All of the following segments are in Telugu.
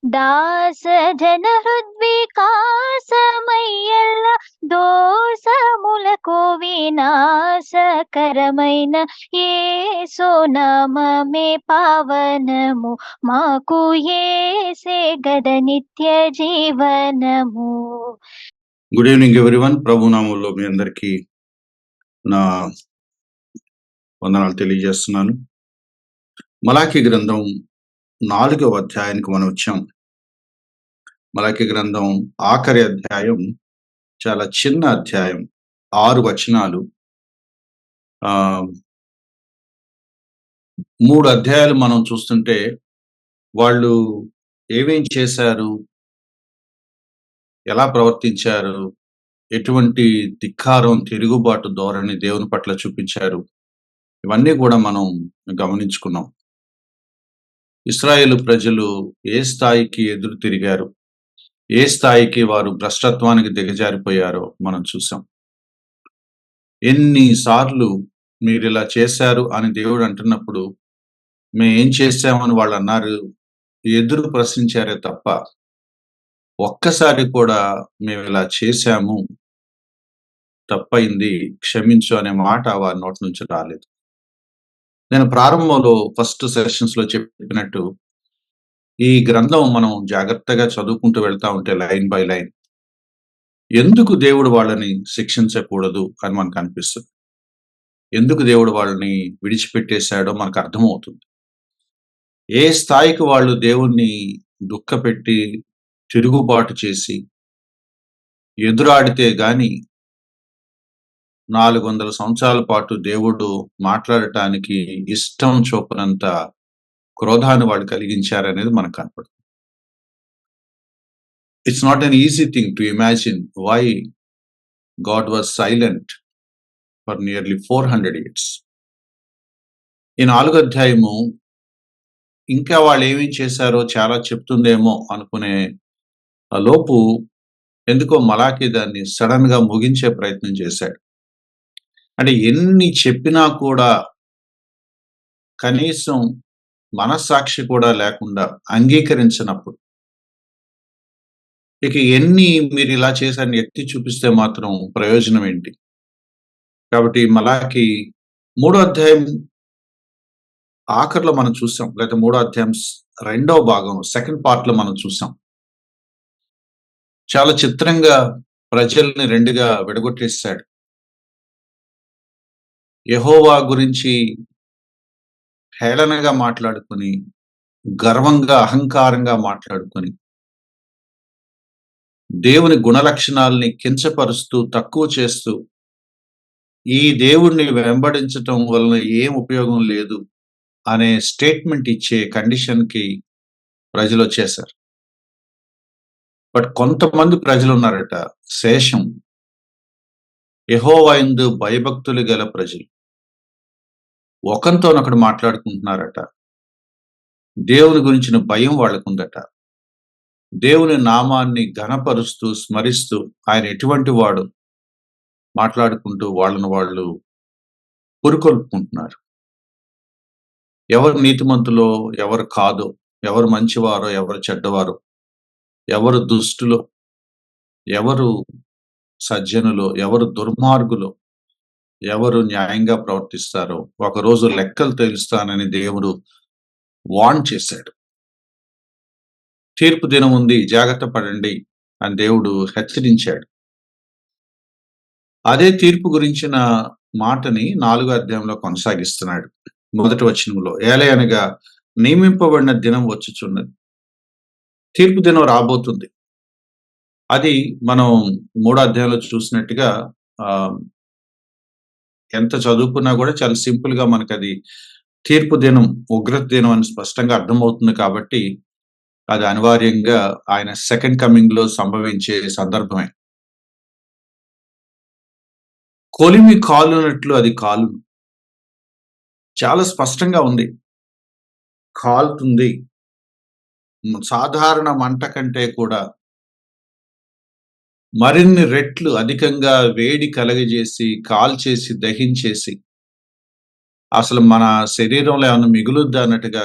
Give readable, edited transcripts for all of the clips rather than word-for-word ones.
దాస జన హృద్వికాసమయ్యల్ల దోసములకు వినాశకరమైన యేసు నామమే పావనము, మాకు యేసే గద నిత్య జీవనము. Good evening everyone. ప్రభు నామంలో మీ అందరికీ నా వందనాలు తెలియజేస్తున్నాను. మలాకీ గ్రంథం 4వ అధ్యాయానికి మనం వచ్చాం. మలాకీ గ్రంథం ఆఖరి అధ్యాయం చాలా చిన్న అధ్యాయం, 6 వచనాలు. 3 అధ్యాయాలు మనం చూస్తుంటే వాళ్ళు ఏమేం చేశారు, ఎలా ప్రవర్తించారు, ఎటువంటి ధిక్కారం, తిరుగుబాటు ధోరణి దేవుని పట్ల చూపించారు, ఇవన్నీ కూడా మనం గమనించుకున్నాం. ఇశ్రాయేలు ప్రజలు ఏ స్థాయికి ఎదురు తిరిగారు, ఏ స్థాయికి వారు భ్రష్టత్వానికి దిగజారిపోయారో మనం చూసాం. ఎన్నిసార్లు మీరు ఇలా చేశారు అని దేవుడు అంటున్నప్పుడు మేము ఏం చేశామని వాళ్ళు అన్నారు, ఎదురు ప్రశ్నించారే తప్ప ఒక్కసారి కూడా మేము ఇలా చేశాము, తప్పైంది, క్షమించు అనే మాట వారి నోటి నుంచి రాలేదు. నేను ప్రారంభంలో ఫస్ట్ సెషన్స్ లో చెప్పినట్టు ఈ గ్రంథం మనం జాగ్రత్తగా చదువుకుంటూ వెళ్తా ఉంటే లైన్ బై లైన్ ఎందుకు దేవుడు వాళ్ళని శిక్షించకూడదు అని మనకు అనిపిస్తుంది. ఎందుకు దేవుడు వాళ్ళని విడిచిపెట్టేశాడో మనకు అర్థమవుతుంది. ఏ స్థాయికి వాళ్ళు దేవుణ్ణి దుఃఖపెట్టి తిరుగుబాటు చేసి ఎదురాడితే గాని 400 సంవత్సరాల పాటు దేవుడు మాట్లాడటానికి ఇష్టం చూపనంత క్రోధాన్ని వాళ్ళు కలిగించారనేది మనకు కనపడుతుంది. It's not an easy thing to imagine why God was silent for nearly 400 years. ఈ 4వ అధ్యాయము ఇంకా వాళ్ళు ఏమేం చేశారో చాలా చెప్తుందేమో అనుకునే లోపు ఎందుకో మలాకీ దాన్ని సడన్ గా ముగించే ప్రయత్నం చేశాడు. అంటే ఎన్ని చెప్పినా కూడా కనీసం మనస్సాక్షి కూడా లేకుండా అంగీకరించినప్పుడు ఇక ఎన్ని మీరు ఇలా చేశారని ఎత్తి చూపిస్తే మాత్రం ప్రయోజనం ఏంటి? కాబట్టి మలాకీ 3వ అధ్యాయం ఆఖరిలో మనం చూసాం, లేదా 3వ అధ్యాయం 2వ భాగం సెకండ్ పార్ట్ లో మనం చూసాం. చాలా చిత్రంగా ప్రజల్ని 2గా విడగొట్టేశాడు. యెహోవా గురించి హేళనగా మాట్లాడుకుని, గర్వంగా అహంకారంగా మాట్లాడుకొని, దేవుని గుణలక్షణాలని కించపరుస్తూ తక్కువ చేస్తూ ఈ దేవుణ్ణి వెంబడించటం వలన ఏం ఉపయోగం లేదు అనే స్టేట్మెంట్ ఇచ్చే కండిషన్ కి ప్రజలు వచ్చేశారు. బట్ కొంతమంది ప్రజలు ఉన్నారట, శేషం యెహోవా యందు భయభక్తులు గల ప్రజలు ఒకరితోనొకడు మాట్లాడుకుంటున్నారట. దేవుని గురించిన భయం వాళ్ళకుందట. దేవుని నామాన్ని ఘనపరుస్తూ స్మరిస్తూ ఆయన ఎటువంటి వాడు మాట్లాడుకుంటూ వాళ్ళను వాళ్ళు పురుకొల్పుకుంటున్నారు. ఎవరు నీతిమంతులో ఎవరు కాదో, ఎవరు మంచివారో ఎవరు చెడ్డవారో, ఎవరు దుష్టులో ఎవరు సజ్జనులో, ఎవరు దుర్మార్గులో, ఎవరు న్యాయంగా ప్రవర్తిస్తారో ఒకరోజు లెక్కలు తెలుస్తానని దేవుడు వార్న్ చేశాడు. తీర్పు దినం ఉంది, జాగ్రత్త పడండి అని దేవుడు హెచ్చరించాడు. అదే తీర్పు గురించిన మాటని 4వ అధ్యాయంలో కొనసాగిస్తున్నాడు. 1వ వచనంలో ఏలయనగా నియమింపబడిన దినం వచ్చుచున్నది, తీర్పు దినం రాబోతుంది. అది మనం 3వ అధ్యాయంలో చూసినట్టుగా ఎంత చదువుకున్నా కూడా చాలా సింపుల్ గా మనకు అది తీర్పు దినం, ఉగ్రత దినం అని స్పష్టంగా అర్థమవుతుంది. కాబట్టి అది అనివార్యంగా ఆయన సెకండ్ కమింగ్ లో సంభవించే సందర్భమే. కొలిమి కాలునట్లు అది కాలును, చాలా స్పష్టంగా ఉంది, కాలుతుంది. సాధారణ మంట కంటే కూడా మరిన్ని రెట్లు అధికంగా వేడి కలగజేసి, కాల్చేసి, దహించేసి, అసలు మన శరీరంలో ఏమైనా మిగులుద్దా అన్నట్టుగా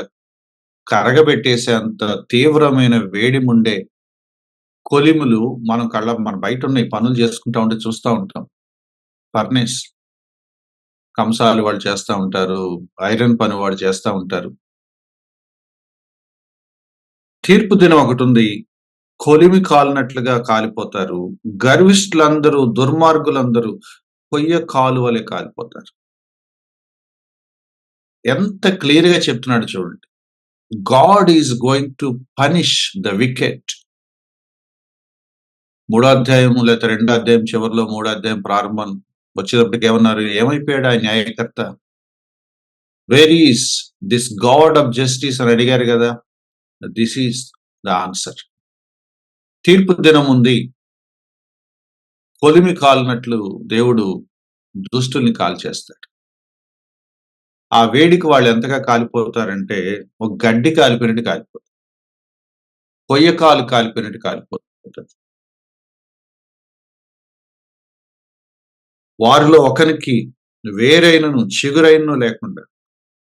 కరగబెట్టేసేంత తీవ్రమైన వేడిముండే కొలిములు మన బయటున్నయి పనులు చేసుకుంటా ఉంటే చూస్తా ఉంటాం. ఫర్నేస్. కంసాలి వాళ్ళు చేస్తా ఉంటారు. ఐరన్ పని వాళ్ళు చేస్తా ఉంటారు. తీర్పు దినం ఒకటుంది. కొలిమి కాలినట్లుగా కాలిపోతారు. గర్విష్ఠులందరూ, దుర్మార్గులందరూ పొయ్య కాలువలే కాలిపోతారు. ఎంత క్లియర్‌గా చెప్తున్నాడో చూడండి. God is going to punish the wicked. మూడో అధ్యాయం లేతే రెండో అధ్యాయం చివరిలో, మూడో అధ్యాయం ప్రారంభం వచ్చేటప్పటికి ఏమన్నారు? ఏమైపోయాడు ఆ న్యాయకర్త? Where is this God of justice అని అడిగారు గదా! This is the answer. తీర్పు దినం ఉంది. కొలిమి కాలినట్లు దేవుడు దుష్టుల్ని కాల్చేస్తాడు. ఆ వేడికి వాళ్ళు ఎంతగా కాలిపోతారంటే, ఒక గడ్డి కాలిపోయినట్టు కాలిపోతారు. కొయ్య కాలిపోయినట్టు కాలిపోతారు. వారిలో ఒకనికి వేరైనను చిగురైనను లేకుండా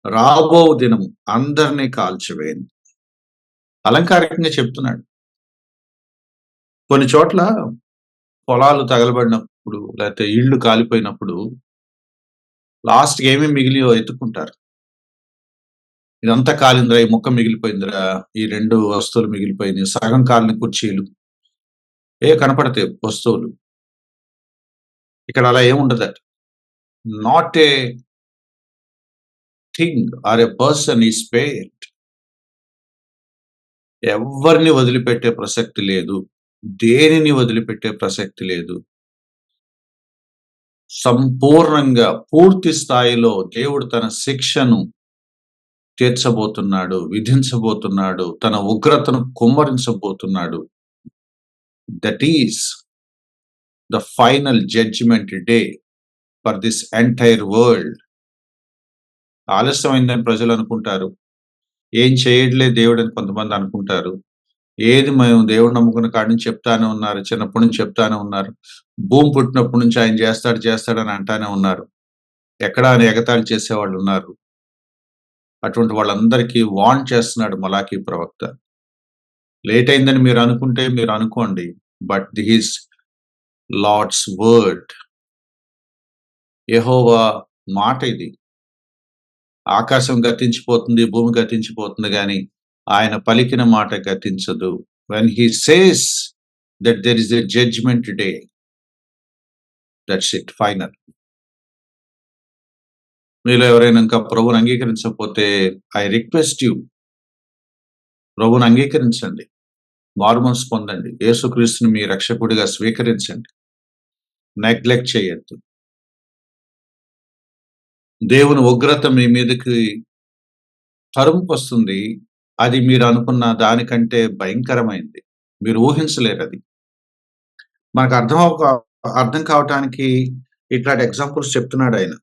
రాబో దినము అందరినీ కాల్చివేయును. అలంకారికంగా చెప్తున్నాడు. కొన్ని చోట్ల పొలాలు తగలబడినప్పుడు లేకపోతే ఇళ్ళు కాలిపోయినప్పుడు లాస్ట్‌కి ఏమేమి మిగిలియో ఎతుక్కుంటారు. ఇదంతా కాలిందిరా, ఈ ముక్క మిగిలిపోయిందిరా, ఈ 2 వస్తువులు మిగిలిపోయినాయి, సగం కాలిన కుర్చీలు కనపడతాయి వస్తువులు. ఇక్కడ అలా ఏముండదట. Not a thing or a person is spared. ఎవ్వరిని వదిలిపెట్టే ప్రసక్తి లేదు. దేనిని వదిలిపెట్టే ప్రసక్తి లేదు. సంపూర్ణంగా పూర్తి స్థాయిలో దేవుడు తన శిక్షను తీర్చబోతున్నాడు, విధించబోతున్నాడు, తన ఉగ్రతను కుమ్మరించబోతున్నాడు. That is the final judgement day for this entire world. ఆలస్యమైందని ప్రజలు అనుకుంటారు. ఏం చేయట్లే దేవుడు అని కొంతమంది అనుకుంటారు. ఏది మేము దేవుడు నమ్ముకున్న కాడి నుంచి చెప్తానే ఉన్నారు. చిన్నప్పటి నుంచి చెప్తానే ఉన్నారు. భూమి పుట్టినప్పటి నుంచి ఆయన చేస్తాడని అంటానే ఉన్నారు. ఎక్కడా అని ఎగతాళి చేసేవాళ్ళు ఉన్నారు. అటువంటి వాళ్ళందరికీ వార్న్ చేస్తున్నాడు మలాకీ ప్రవక్త. లేట్ అయిందని మీరు అనుకుంటే మీరు అనుకోండి. But this Lord's word. యెహోవా మాట ఇది. ఆకాశం గతించిపోతుంది, భూమి గతించిపోతుంది గాని ఆయన పలికిన మాట గతించదు. When he says that there is a judgement day, that's it, final. మీలో ఎవరైనా ఇంకా ప్రభువుని అంగీకరించకపోతే ఐ రిక్వెస్ట్ యూ, ప్రభువుని అంగీకరించండి. మారుమనసు పొందండి. యేసుక్రీస్తుని మీ రక్షకుడిగా స్వీకరించండి. నెగ్లెక్ట్ చేయొద్దు. దేవుని ఉగ్రత మీ మీదకి తరుముకొస్తుంది. అది మీరు అనుకున్న దానికంటే భయంకరమైంది. మీరు ఊహించలేరు అది. మనకు అర్థం కావటానికి ఇట్లాంటి ఎగ్జాంపుల్స్ చెప్తున్నాడు ఆయన.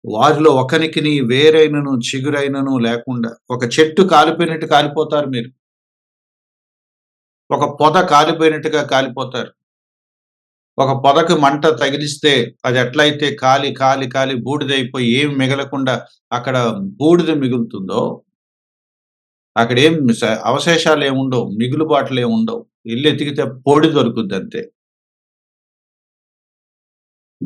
వారిలో ఒకనికిని వేరైనను చిగురైనను లేకుండా, ఒక చెట్టు కాలిపోయినట్టు కాలిపోతారు మీరు. ఒక పొద కాలిపోయినట్టుగా కాలిపోతారు. ఒక పొదకు మంట తగిలిస్తే అది ఎట్లయితే కాలి బూడిదైపోయి ఏమి మిగలకుండా అక్కడ బూడిద మిగులుతుందో, అక్కడ అవశేషాలు ఏముండవు, మిగులుబాట్లు ఏముండవు. ఇల్లు ఎతికితే పొడి దొరుకుద్ది అంతే.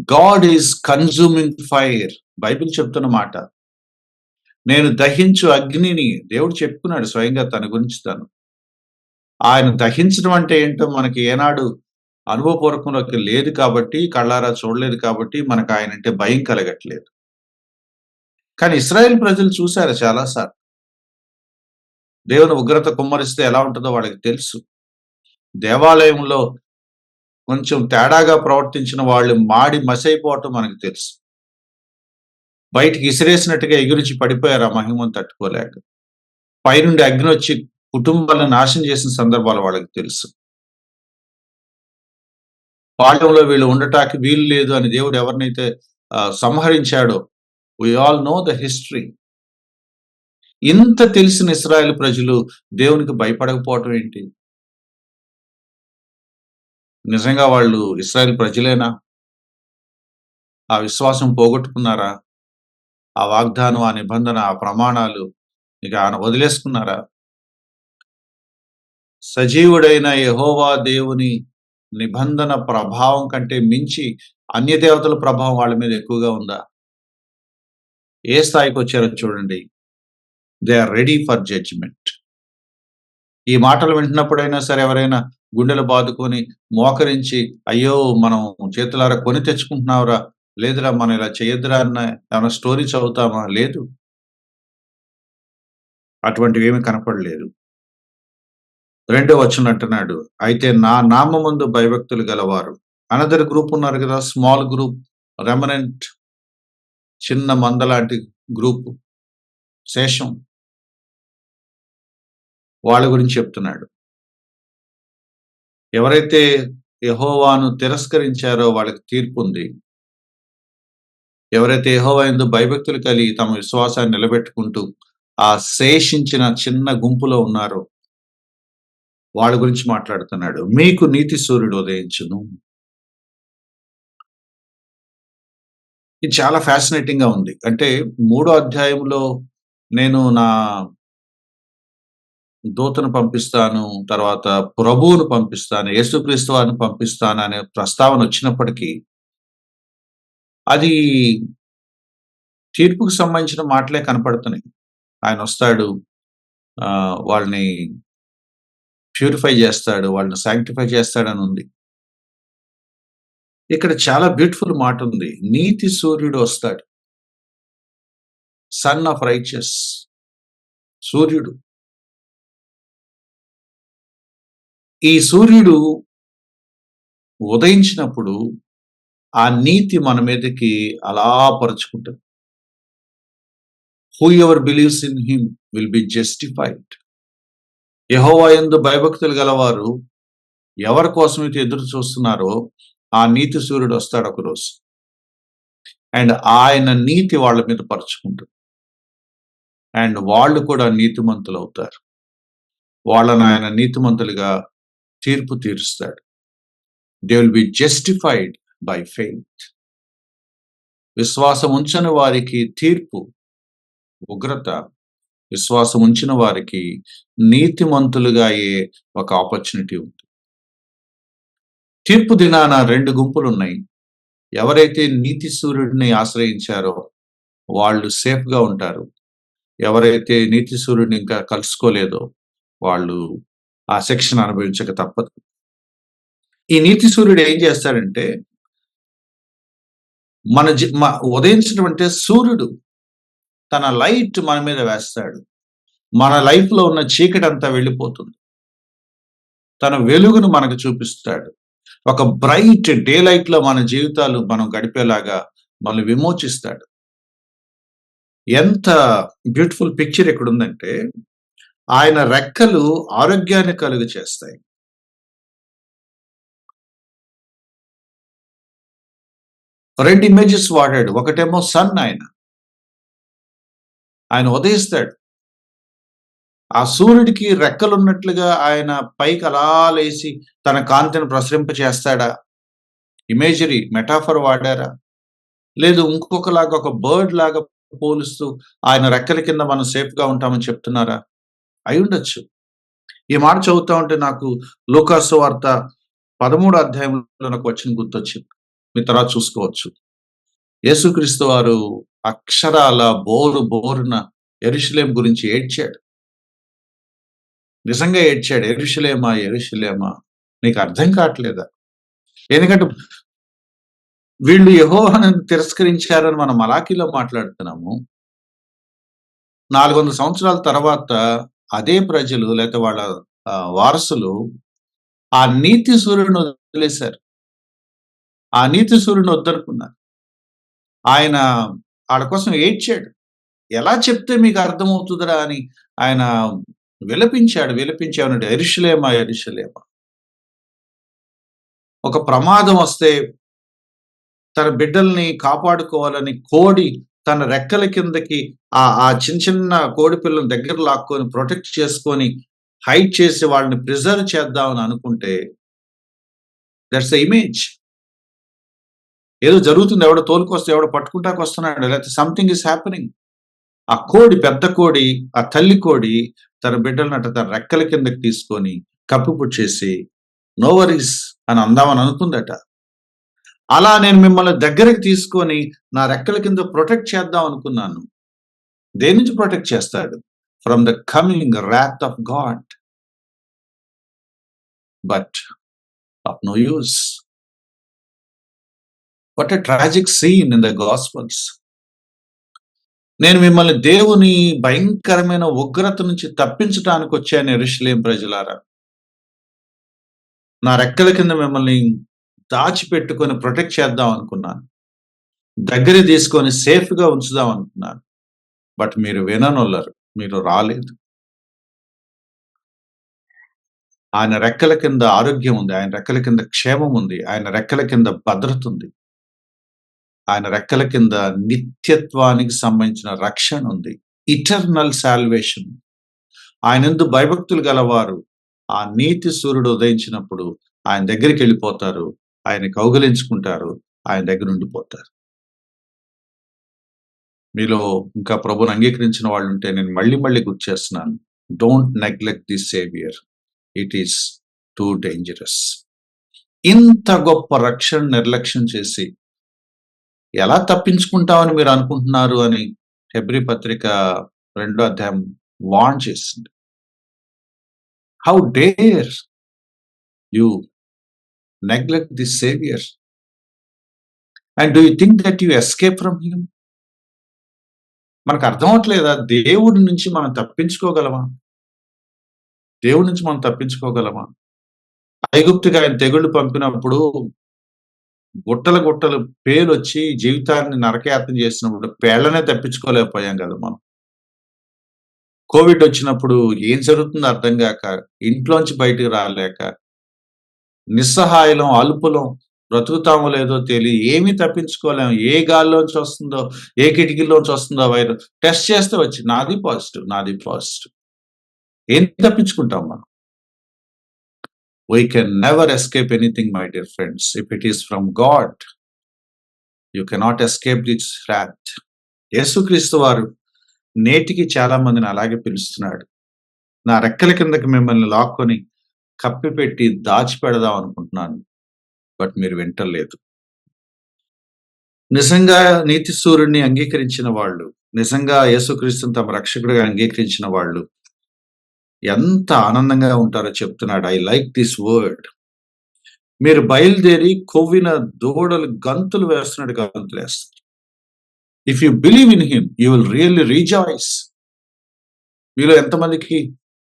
God is consuming fire. Bible చెప్తున్న మాట. నేను దహించు అగ్నిని, దేవుడు చెప్పుకున్నాడు స్వయంగా తన గురించి తను. ఆయన దహించడం అంటే ఏంటో మనకి ఏనాడు అనుభవపూర్వకంలోకి లేదు కాబట్టి, కళ్ళారా చూడలేదు కాబట్టి మనకు ఆయన అంటే భయం కలగట్లేదు. కానీ ఇశ్రాయేల్ ప్రజలు చూశారు చాలా సార్లు. దేవుని ఉగ్రత కుమ్మరిస్తే ఎలా ఉంటుందో వాళ్ళకి తెలుసు. దేవాలయంలో కొంచెం తేడాగా ప్రవర్తించిన వాళ్ళు మాడి మసైపోవటం మనకు తెలుసు. బయటికి ఇసిరేసినట్టుగా ఎగురించి పడిపోయారు ఆ మహిమను తట్టుకోలేక. పైనుండి అగ్ని వచ్చి కుటుంబాలను నాశనం చేసిన సందర్భాలు వాళ్ళకి తెలుసు. పాఠంలో వీళ్ళు ఉండటానికి వీలు లేదు అని దేవుడు ఎవరినైతే సంహరించాడో, we all know the history. ఇంత తెలిసిన ఇశ్రాయేలు ప్రజలు దేవునికి భయపడకపోవటం ఏంటి? నిజంగా వాళ్ళు ఇశ్రాయేలు ప్రజలేనా? ఆ విశ్వాసం పోగొట్టుకున్నారా? ఆ వాగ్దానం, ఆ నిబంధన, ఆ ప్రమాణాలు ఇక వదిలేసుకున్నారా? సజీవుడైన యెహోవా దేవుని నిబంధన ప్రభావం కంటే మించి అన్య దేవతల ప్రభావం వాళ్ళ మీద ఎక్కువగా ఉందా? ఏ స్థాయికొచ్చారో చూడండి. They are ready for judgement. ఈ మాటలు వింటున్నప్పుడైనా సరే ఎవరైనా గుండెలు బాదుకొని, మోకరించి, అయ్యో! మనం చేతులారా కొని తెచ్చుకుంటున్నాంరా, లేదురా మనం ఇలా చేయొద్దురా అన్న ఏమన్నా స్టోరీ చదువుతామా? లేదు. అటువంటివేమీ కనపడలేదు. రెండో వచనం అంటున్నాడు, అయితే నా నామమందు భయభక్తులు గలవారు. అనదర్ గ్రూప్ ఉన్నారు గదా! స్మాల్ గ్రూప్, రెమనెంట్, చిన్న మందలాంటి గ్రూప్, శేషం. వాళ్ళ గురించి చెప్తున్నాడు. ఎవరైతే యెహోవాను తిరస్కరించారో వాళ్ళకి తీర్పుంది. ఎవరైతే యెహోవా యందు భయభక్తులు కలిగి తమ విశ్వాసాన్ని నిలబెట్టుకుంటూ ఆ శేషించిన చిన్న గుంపులో ఉన్నారో వాళ్ళ గురించి మాట్లాడుతున్నాడు. మీకు నీతి సూర్యుడు ఉదయించును. ఇది చాలా ఫ్యాసినేటింగ్‌గా ఉంది. అంటే మూడో అధ్యాయంలో నేను నా దూతను పంపిస్తాను, తర్వాత ప్రభువును పంపిస్తాను, యేసుక్రీస్తు వారిని పంపిస్తాను అనే ప్రస్తావన వచ్చినప్పటికీ అది తీర్పుకు సంబంధించిన మాటలే కనపడుతున్నాయి. ఆయనొస్తాడు, వాళ్ళని ప్యూరిఫై చేస్తాడు, వాళ్ళని సాంక్టిఫై చేస్తాడని ఉంది. ఇక్కడ చాలా బ్యూటిఫుల్ మాటుంది. నీతి సూర్యుడు వస్తాడు. సన్ ఆఫ్ రైచియస్, సూర్యుడు. ఈ సూర్యుడు ఉదయించినప్పుడు ఆ నీతి మన మీదకి అలా పరుచుకుంటుంది. Whoever believes in him will be justified. యెహోవా యందు భయభక్తులు గలవారు ఎవరి కోసమైతే ఎదురు చూస్తున్నారో ఆ నీతి సూర్యుడు వస్తాడు ఒకరోజు. అండ్ ఆయన నీతి వాళ్ళ మీద పరుచుకుంటుంది. అండ్ వాళ్ళు కూడా నీతిమంతులు అవుతారు. వాళ్ళను ఆయన నీతిమంతులుగా తీర్పు తీరుస్తాడు. They will be justified by faith. విశ్వాసం ఉంచని వారికి తీర్పు, ఉగ్రత. విశ్వాసం ఉంచిన వారికి నీతిమంతులుగా అయ్యే ఒక ఆపర్చునిటీ ఉంది. తీర్పు దినాన 2 గుంపులున్నాయి. ఎవరైతే నీతి సూర్యుడిని ఆశ్రయించారో వాళ్ళు సేఫ్‌గా ఉంటారు. ఎవరైతే నీతి సూర్యుడిని ఇంకా కలుసుకోలేదో వాళ్ళు ఆ శిక్షను అనుభవించక తప్పదు. ఈ నీతి సూర్యుడు ఏం చేస్తాడంటే ఉదయించడం అంటే సూర్యుడు తన లైట్ మన మీద వేస్తాడు. మన లైఫ్‌లో ఉన్న చీకటంతా వెళ్ళిపోతుంది. తన వెలుగును మనకు చూపిస్తాడు. ఒక బ్రైట్ డే లైట్‌లో మన జీవితాలు మనం గడిపేలాగా మనల్ని విమోచిస్తాడు. ఎంత బ్యూటిఫుల్ పిక్చర్ ఇక్కడుందంటే ఆయన రెక్కలు ఆరోగ్యాన్ని కలుగచేస్తాయి. రెండు ఇమేజెస్ వాడాడు. ఒకటేమో సన్ ఆయన ఉదయిస్తాడు. ఆ సూర్యుడికి రెక్కలున్నట్లుగా ఆయన పైకి అలా లేసి తన కాంతిని ప్రసరింపచేస్తాడా? Imagery, metaphor వాడారా? లేదు ఇంకొకలాగా ఒక బర్డ్ లాగా పోలుస్తూ ఆయన రెక్కల కింద మనం సేఫ్‌గా ఉంటామని చెప్తున్నారా? అయ్యుండొచ్చు. ఈ మాట చదువుతా ఉంటే నాకు లూకాసు వార్త 13 అధ్యాయంలో నాకు వచనం గుర్తొచ్చింది. మీరు తర్వాత చూసుకోవచ్చు. యేసుక్రీస్తు వారు అక్షరాల బోరున యెరూషలేము గురించి ఏడ్చాడు. నిజంగా ఏడ్చాడు. యెరూషలేమా, యెరూషలేమా నీకు అర్థం కావట్లేదా? ఎందుకంటే వీళ్ళు యెహోవాను తిరస్కరించారని మనం మలాకీలో మాట్లాడుతున్నాము. 400 సంవత్సరాల తర్వాత అదే ప్రజలు లేకపోతే వాళ్ళ వారసులు ఆ నీతి సూర్యుడిని వదిలేశారు. ఆ నీతి సూర్యుడిని వద్దనుకున్నారు. ఆయన ఆళ్ళ కోసం ఏడ్చాడు. ఎలా చెప్తే మీకు అర్థమవుతుందిరా అని ఆయన విలపించాడు. విలపించాడు. యెరూషలేమా, యెరూషలేమా ఒక ప్రమాదం వస్తే తన బిడ్డల్ని కాపాడుకోవాలని కోడి తన రెక్కల కిందకి ఆ చిన్న కోడి పిల్లలను దగ్గర లాక్కొని ప్రొటెక్ట్ చేసుకొని హైడ్ చేసి వాళ్ళని ప్రిజర్వ్ చేద్దామని అనుకుంటే దట్స్ ద ఇమేజ్. ఏదో జరుగుతుంది, ఎవడో తోలుకొస్తే ఎవడో పట్టుకుంటాకు వస్తున్నాడు, లేకపోతే సంథింగ్ ఈస్ హ్యాపెనింగ్. ఆ కోడి, పెద్ద కోడి, ఆ తల్లి కోడి తన బిడ్డలనట తన రెక్కల కిందకి తీసుకొని కప్పిపుచ్చేసి నో వరీస్ అని అందామని అనుకుందట. అలా నేను మిమ్మల్ని దగ్గరికి తీసుకొని నా రెక్కల కింద ప్రొటెక్ట్ చేద్దాం అనుకున్నాను. దేని నుంచి ప్రొటెక్ట్ చేస్తాడు? From the coming wrath of God. But of no use. What a tragic scene in the gospels. నేను మిమ్మల్ని దేవుని భయంకరమైన ఉగ్రత నుంచి తప్పించటానికి వచ్చాను యెరూషలేము ప్రజలారా. నా రెక్కల కింద మిమ్మల్ని దాచిపెట్టుకొని ప్రొటెక్ట్ చేద్దాం అనుకున్నాను. దగ్గరికి తీసుకొని సేఫ్‌గా ఉంచుదాం అనుకున్నాను. బట్ మీరు విననొల్లరు. మీరు రాలేదు. ఆయన రెక్కల కింద ఆరోగ్యం ఉంది. ఆయన రెక్కల కింద క్షేమం ఉంది. ఆయన రెక్కల కింద భద్రత ఉంది. ఆయన రెక్కల కింద నిత్యత్వానికి సంబంధించిన రక్షణ ఉంది. Eternal salvation. ఆయనందు భయభక్తులు గలవారు ఆ నీతి సూర్యుడు ఉదయించినప్పుడు ఆయన దగ్గరికి వెళ్ళిపోతారు. ఆయన కౌగిలించుకుంటారు. ఆయన దగ్గర ఉండిపోతారు. మీలో ఇంకా ప్రభువుని అంగీకరించిన వాళ్ళు ఉంటే నేను మళ్ళీ మళ్ళీ గుర్తు చేస్తున్నాను. Don't neglect the saviour. It is too dangerous. ఇంత గొప్ప రక్షణ నిర్లక్ష్యం చేసి ఎలా తప్పించుకుంటామని మీరు అనుకుంటున్నారు అని హెబ్రీ పత్రిక 2వ అధ్యాయం వార్న్ చేసింది. How dare you neglect the saviour and do you think that you escape from him? మనకు అర్థం అవట్లేదా? దేవుడి నుంచి మనం తప్పించుకోగలమా? దేవుడి నుంచి మనం తప్పించుకోగలమా? ఐగుప్తుకి ఆయన తెగుళ్ళు పంపినప్పుడు గుట్టలు గుట్టలు పేలొచ్చి జీవితాన్ని నరకయాతన చేసినప్పుడు పేళ్లనే తప్పించుకోలేకపోయాం కదా మనం. కోవిడ్ వచ్చినప్పుడు ఏం జరుగుతుందో అర్థం కాక ఇంట్లోంచి బయటకు రాలేక నిస్సహాయులం, అల్పులం, బ్రతుకుతామో లేదో తెలియ ఏమీ తప్పించుకోలేము. ఏ గాల్లోంచి వస్తుందో, ఏ కిటికీలోంచి వస్తుందో వైరస్ టెస్ట్ చేస్తే వచ్చి నాది పాజిటివ్, నాది పాజిటివ్. ఏం తప్పించుకుంటాం మనం? We can never escape anything, my dear friends. If it is from God, you cannot escape its wrath. యేసుక్రీస్తు వారు నేటికి చాలా మందిని అలాగే పిలుస్తున్నాడు. నా రెక్కల కిందకి మిమ్మల్ని లాక్కొని కప్పిపెట్టి దాచిపెడదాం అనుకుంటున్నాను. బట్ మీరు వింటలేదు. నిజంగా నీతి సూర్యుడిని అంగీకరించిన వాళ్ళు, నిజంగా యేసుక్రీస్తుని తమ రక్షకుడిగా అంగీకరించిన వాళ్ళు ఎంత ఆనందంగా ఉంటారో చెప్తున్నాడు. I like this word. మీరు బయలుదేరి కొవ్విన దూడలు గంతులు వేస్తున్నట్టు గంతులు వేస్తారు. If you believe in him you will really rejoice. మీలో ఎంతమందికి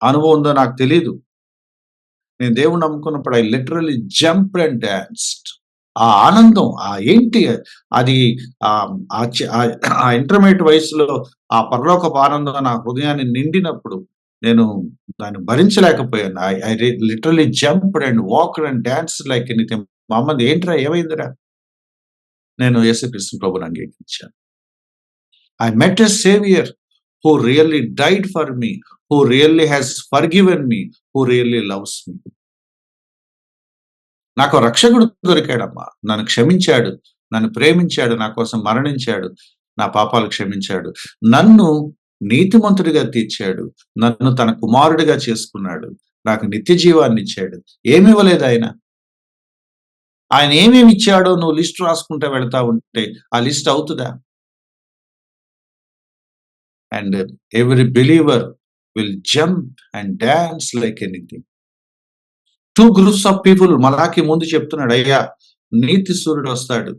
అనుభవం ఉందో నాకు తెలీదు. నేను దేవుణ్ణి నమ్ముకున్నప్పుడు I literally jumped and danced. ఆ ఆనందం, ఆ ఏంటి అది, ఆ ఇంటర్మీడియట్ వయసులో ఆ పరలోకపు ఆనందం నా హృదయాన్ని నిండినప్పుడు నేను దాన్ని భరించలేకపోయాను. I literally jumped and walked and danced like anything. మా అమ్మది ఏంట్రా, ఏమైందిరా? నేను యేసుక్రీస్తు ప్రభువుని అంగీకరించాను. I met a savior who really died for me, who really has forgiven me, who really loves me. నాకు రక్షకుడు దొరికాడమ్మా. నన్ను క్షమించాడు, నన్ను ప్రేమించాడు, నా కోసం మరణించాడు, నా పాపాలు క్షమించాడు, నన్ను నీతిమంతుడిగా తీర్చాడు, నన్ను తన కుమారుడిగా చేసుకున్నాడు, నాకు నిత్య జీవాన్ని ఇచ్చాడు. ఏమి ఇవ్వలేదు ఆయన. ఆయన ఏమేమి ఇచ్చాడో నువ్వు లిస్ట్ రాసుకుంటూ వెళ్తా ఉంటే ఆ లిస్ట్ అవుతుందా? And every believer will jump and dance like anything. Two groups of people, మలాకి ముందు చెప్తున్నాడు, అయ్యా నీతి సూర్యుడు వస్తాడు.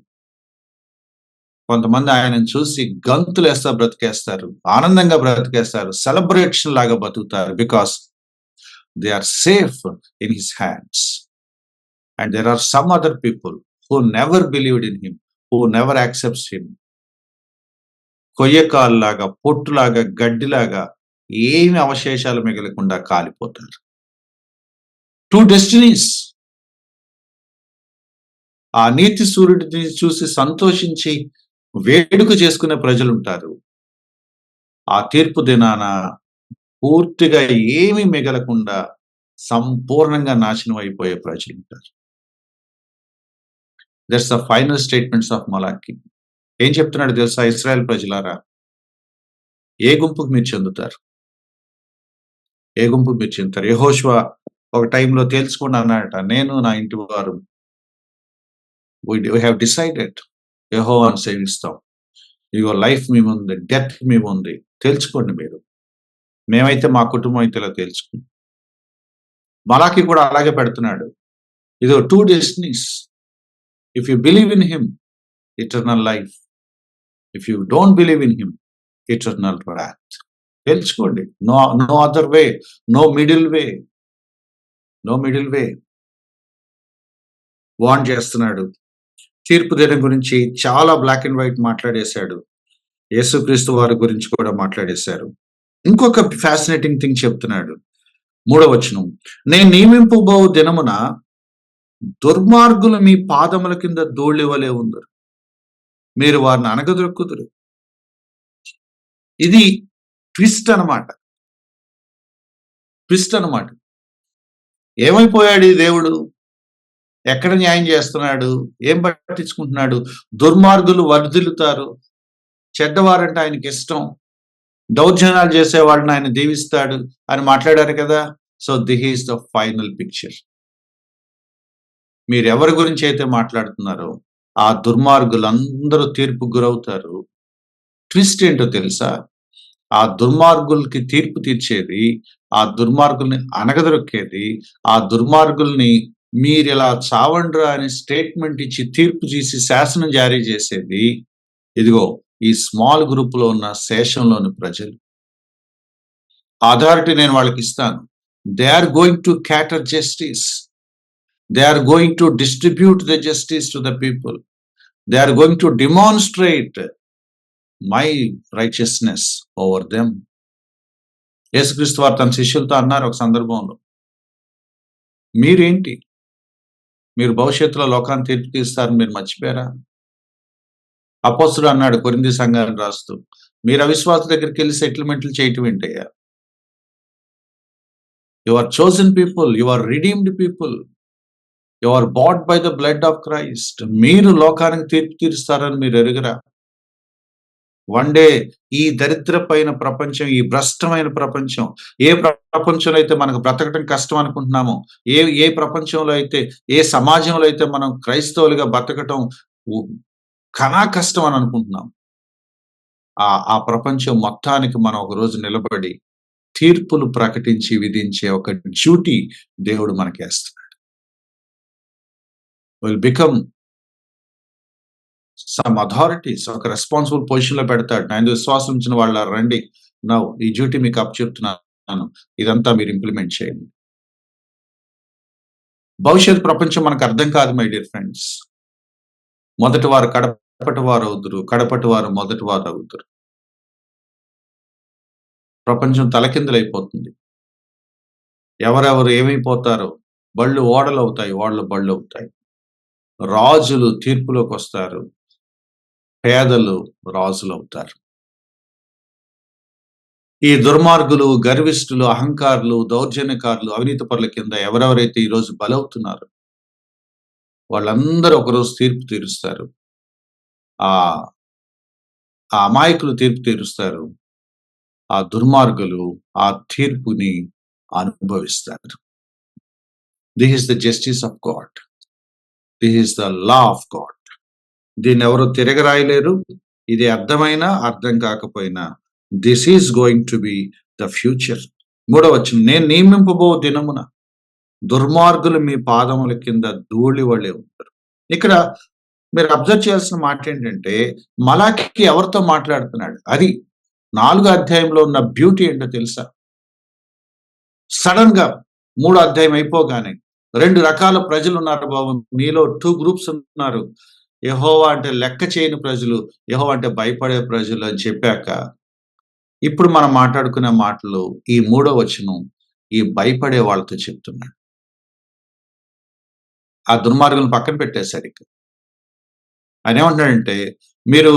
కొంతమంది ఆయనను చూసి గంతులేస్తా బ్రతికేస్తారు, ఆనందంగా బ్రతికేస్తారు, సెలబ్రేషన్ లాగా బతుకుతారు. Because they are safe in his hands. And there are some other people who never believed in him, who never accepts him. కొయ్యకాల్లాగా, పొట్టులాగా, గడ్డిలాగా ఏమి అవశేషాలు మిగలకుండా కాలిపోతారు. Two Destiny's. ఆ నీతి సూర్యుడిని చూసి సంతోషించి వేడుక చేసుకునే ప్రజలుంటారు. ఆ తీర్పు దినాన పూర్తిగా ఏమి మిగలకుండా సంపూర్ణంగా నాశనం అయిపోయే ప్రజలుంటారు. That's the final statements of Malachi. ఏం చెప్తున్నాడు తెలుసా? ఇశ్రాయేల్ ప్రజలారా, ఏ గుంపుకు మీరు చెందుతారు? ఏ గుంపుకు మీరు చెందుతారు? యెహోషువ ఒక టైంలో తేల్చుకోండి అన్నాడట. నేను నా ఇంటి వారు వి హావ్ డిసైడెడ్ యెహోవాను సేవిస్తాం. ఇదిగో లైఫ్ మీ ముందు, డెత్ మీ ముందు. తేల్చుకోండి మీరు. మేమైతే మా కుటుంబం అయితే ఇలా తేల్చుకుంది. మలాకి కూడా అలాగే పెడుతున్నాడు. ఇదిగో 2 destinies. If you believe in him, eternal life. If you don't believe in him, eternal wrath. తెలుసుకోండి. No no other way. No middle way. No middle way. Warn చేస్తున్నాడు. తీర్పు దినం గురించి చాలా బ్లాక్ అండ్ వైట్ మాట్లాడేశాడు. యేసుక్రీస్తు వారి గురించి కూడా మాట్లాడేశారు. ఇంకొక ఫ్యాసినేటింగ్ థింగ్ చెప్తున్నాడు. 3వ వచనం. నేను నియమింపబో దినమున దుర్మార్గులు మీ పాదముల కింద ధూళి వలె ఉందురు. మీరు వారిని అణగదొక్కుదురు. ఇది ట్విస్ట్ అన్నమాట. ట్విస్ట్ అన్నమాట. ఏమైపోయాడు ఈ దేవుడు? ఎక్కడ న్యాయం చేస్తున్నాడు? ఏం పట్టించుకుంటున్నాడు? దుర్మార్గులు వర్ధిల్లుతారు. చెడ్డవారంటే ఆయనకి ఇష్టం. దౌర్జన్యాలు చేసే వాళ్ళని ఆయన దీవిస్తాడు అని మాట్లాడారు కదా. So this is the final picture. మీరు ఎవరి గురించి అయితే మాట్లాడుతున్నారో ఆ దుర్మార్గులందరూ తీర్పుకు గురవుతారు. ట్విస్ట్ ఏంటో తెలుసా? ఆ దుర్మార్గులకి తీర్పు తీర్చేది, ఆ దుర్మార్గుల్ని అణగదొక్కేది, ఆ దుర్మార్గుల్ని మీరిలా చావండ్రా అని స్టేట్మెంట్ ఇచ్చి తీర్పు చేసి శాసనం జారీ చేసేది ఇదిగో ఈ స్మాల్ గ్రూప్ లో ఉన్న శేషంలోని ప్రజలు. అథారిటీ నేను వాళ్ళకి ఇస్తాను. They are going to cater justice. They are going to distribute the justice to the people. They are going to demonstrate my righteousness over them. యేసుక్రీస్తు వారు తన శిష్యులతో అన్నారు ఒక సందర్భంలో, మీరేంటి? మీరు భవిష్యత్తులో లోకాన్ని తీర్పు తీస్తారని మీరు మర్చిపోయారా? అపోస్తలుడు అన్నాడు కొరింథీ సంఘానికి రాస్తూ, మీరు అవిశ్వాసుల దగ్గరికి వెళ్ళి సెటిల్మెంట్లు చేయటం ఏంటయ్యా? You are chosen people, you are redeemed people, you are bought by the blood of Christ. మీరు లోకానికి తీర్పు తీరుస్తారని మీరు ఎరుగరా? వన్ డే ఈ దరిద్రపైన ప్రపంచం, ఈ భ్రష్టమైన ప్రపంచం, ఏ ప్రపంచంలో అయితే మనకు బ్రతకటం కష్టం అనుకుంటున్నామో, ఏ ప్రపంచంలో అయితే, ఏ సమాజంలో అయితే మనం క్రైస్తవులుగా బతకటం కనా కష్టం అని అనుకుంటున్నాం, ఆ ప్రపంచం మొత్తానికి మనం ఒక రోజు నిలబడి తీర్పులు ప్రకటించి విధించే ఒక డ్యూటీ దేవుడు మనకేస్తున్నాడు. విల్ బికమ్ సమ్ అథారిటీస్, ఒక రెస్పాన్సిబుల్ పొజిషన్ లో పెడతాడు. ఆయన విశ్వాసం ఉంచిన వాళ్ళ రండి, నౌ ఈ డ్యూటీ మీకు అప్ చెప్తున్నాను, ఇదంతా మీరు ఇంప్లిమెంట్ చేయండి. భవిష్యత్ ప్రపంచం మనకు అర్థం కాదు మై డియర్ ఫ్రెండ్స్. మొదటి వారు కడపటి వారు అవుతురు, కడపటి వారు మొదటి వారు అవుతురు. ప్రపంచం తలకిందులైపోతుంది. ఎవరెవరు ఏమైపోతారో, బళ్ళు ఓడలు అవుతాయి, ఓడలు బళ్ళు అవుతాయి. రాజులు తీర్పులోకి వస్తారు, పేదలు రాజులు అవుతారు. ఈ దుర్మార్గులు, గర్విష్ఠులు, అహంకారులు, దౌర్జన్యకారులు, అవినీతి పరుల కింద ఎవరెవరైతే ఈరోజు బలవుతున్నారు వాళ్ళందరూ ఒకరోజు తీర్పు తీరుస్తారు. ఆ అమాయకులు తీర్పు తీరుస్తారు. ఆ దుర్మార్గులు ఆ తీర్పుని అనుభవిస్తారు. This is the justice of God. This is the law of God. దీన్ని ఎవరు తిరగరాయలేరు. ఇది అర్థమైనా అర్థం కాకపోయినా this is going to be the future. 3వ వచనం, నేను నియమింపబో దినమున దుర్మార్గులు మీ పాదముల కింద ధూళి వలె ఉంటారు. ఇక్కడ మీరు అబ్జర్వ్ చేయాల్సిన మాట ఏంటంటే, మలాకి ఎవరితో మాట్లాడుతున్నాడు? అది 4వ అధ్యాయంలో ఉన్న బ్యూటీ ఏంటో తెలుసా? సడన్ గా 3వ అధ్యాయం అయిపోగానే 2 రకాల ప్రజలు ఉన్నారు బాబు, మీలో 2 గ్రూప్స్ ఉన్నారు. యెహోవా అంటే లెక్క చేయని ప్రజలు, యెహోవా అంటే భయపడే ప్రజలు అని చెప్పాక, ఇప్పుడు మనం మాట్లాడుకునే మాటలు ఈ 3వ వచనం ఈ భయపడే వాళ్ళతో చెప్తున్నాడు. ఆ దుర్మార్గులను పక్కన పెట్టేశాడు. ఇక ఆయన ఏమంటున్నాడంటే, మీరు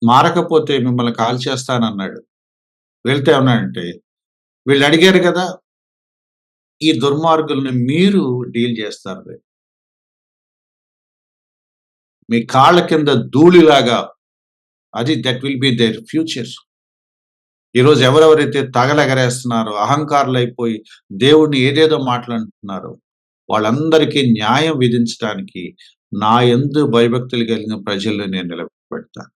మారకపోతే మిమ్మల్ని కాల్చేస్తానన్నాడు. వెళ్తే ఏమన్నాడంటే, వీళ్ళు అడిగారు కదా, ఈ దుర్మార్గుల్ని మీరు డీల్ చేస్తారు. మీ కాళ్ళ కింద ధూళిలాగా, అది that will be their future. ఈరోజు ఎవరెవరైతే తగలెగరేస్తున్నారో, అహంకారులైపోయి దేవుడిని ఏదేదో మాటలంటున్నారో, వాళ్ళందరికీ న్యాయం విధించడానికి నా యందు భయభక్తులు కలిగిన ప్రజల్ని నేను నిలబెడతాను.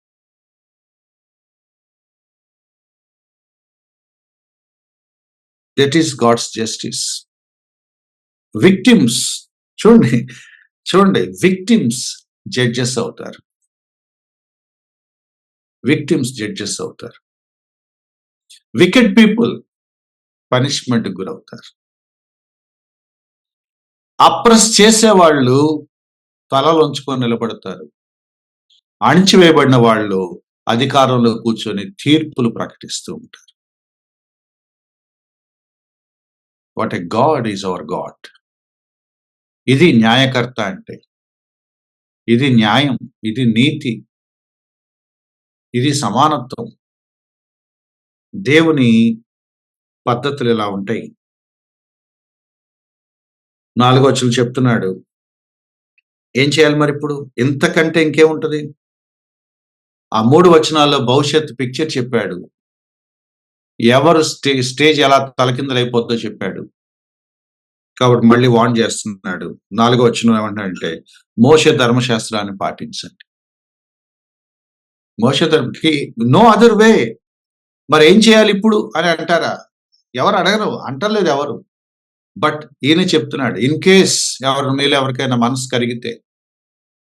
That is God's justice. Victims చూడండి, చూడండి విక్టిమ్స్ జడ్జెస్ అవుతారు. విక్టిమ్స్ జడ్జెస్ అవుతారు. వికెడ్ పీపుల్ పనిష్మెంట్ గురవుతారు. అప్రెస్ చేసేవాళ్ళు తలలొంచుకొని నిలబడతారు. అణిచివేయబడిన వాళ్ళు అధికారంలో కూర్చొని తీర్పులు ప్రకటిస్తూ ఉంటారు. What a God is our God. ఇది న్యాయకర్త అంటే. ఇది న్యాయం, ఇది నీతి, ఇది సమానత్వం. దేవుని పద్ధతులు ఇలా ఉంటాయి. 4వ వచనం చెప్తున్నాడు. ఏం చేయాలి మరిప్పుడు? ఇంతకంటే ఇంకేముంటది? ఆ 3 వచనాల్లో భవిష్యత్తు పిక్చర్ చెప్పాడు. ఎవరు స్టేజ్ ఎలా తలకిందులైపోద్దో చెప్పాడు. కాబట్టి మళ్ళీ వార్న్ చేస్తున్నాడు. 4వ వచనం ఏమంటాడంటే, మోషే ధర్మశాస్త్రాన్ని పాటించండి. No other way. మరి ఏం చేయాలి ఇప్పుడు అని అంటారా? ఎవరు అడగరు, అంటలేదు ఎవరు. బట్ ఈయన చెప్తున్నాడు, ఇన్ కేస్ మీలో ఎవరికైనా మనసు కరిగితే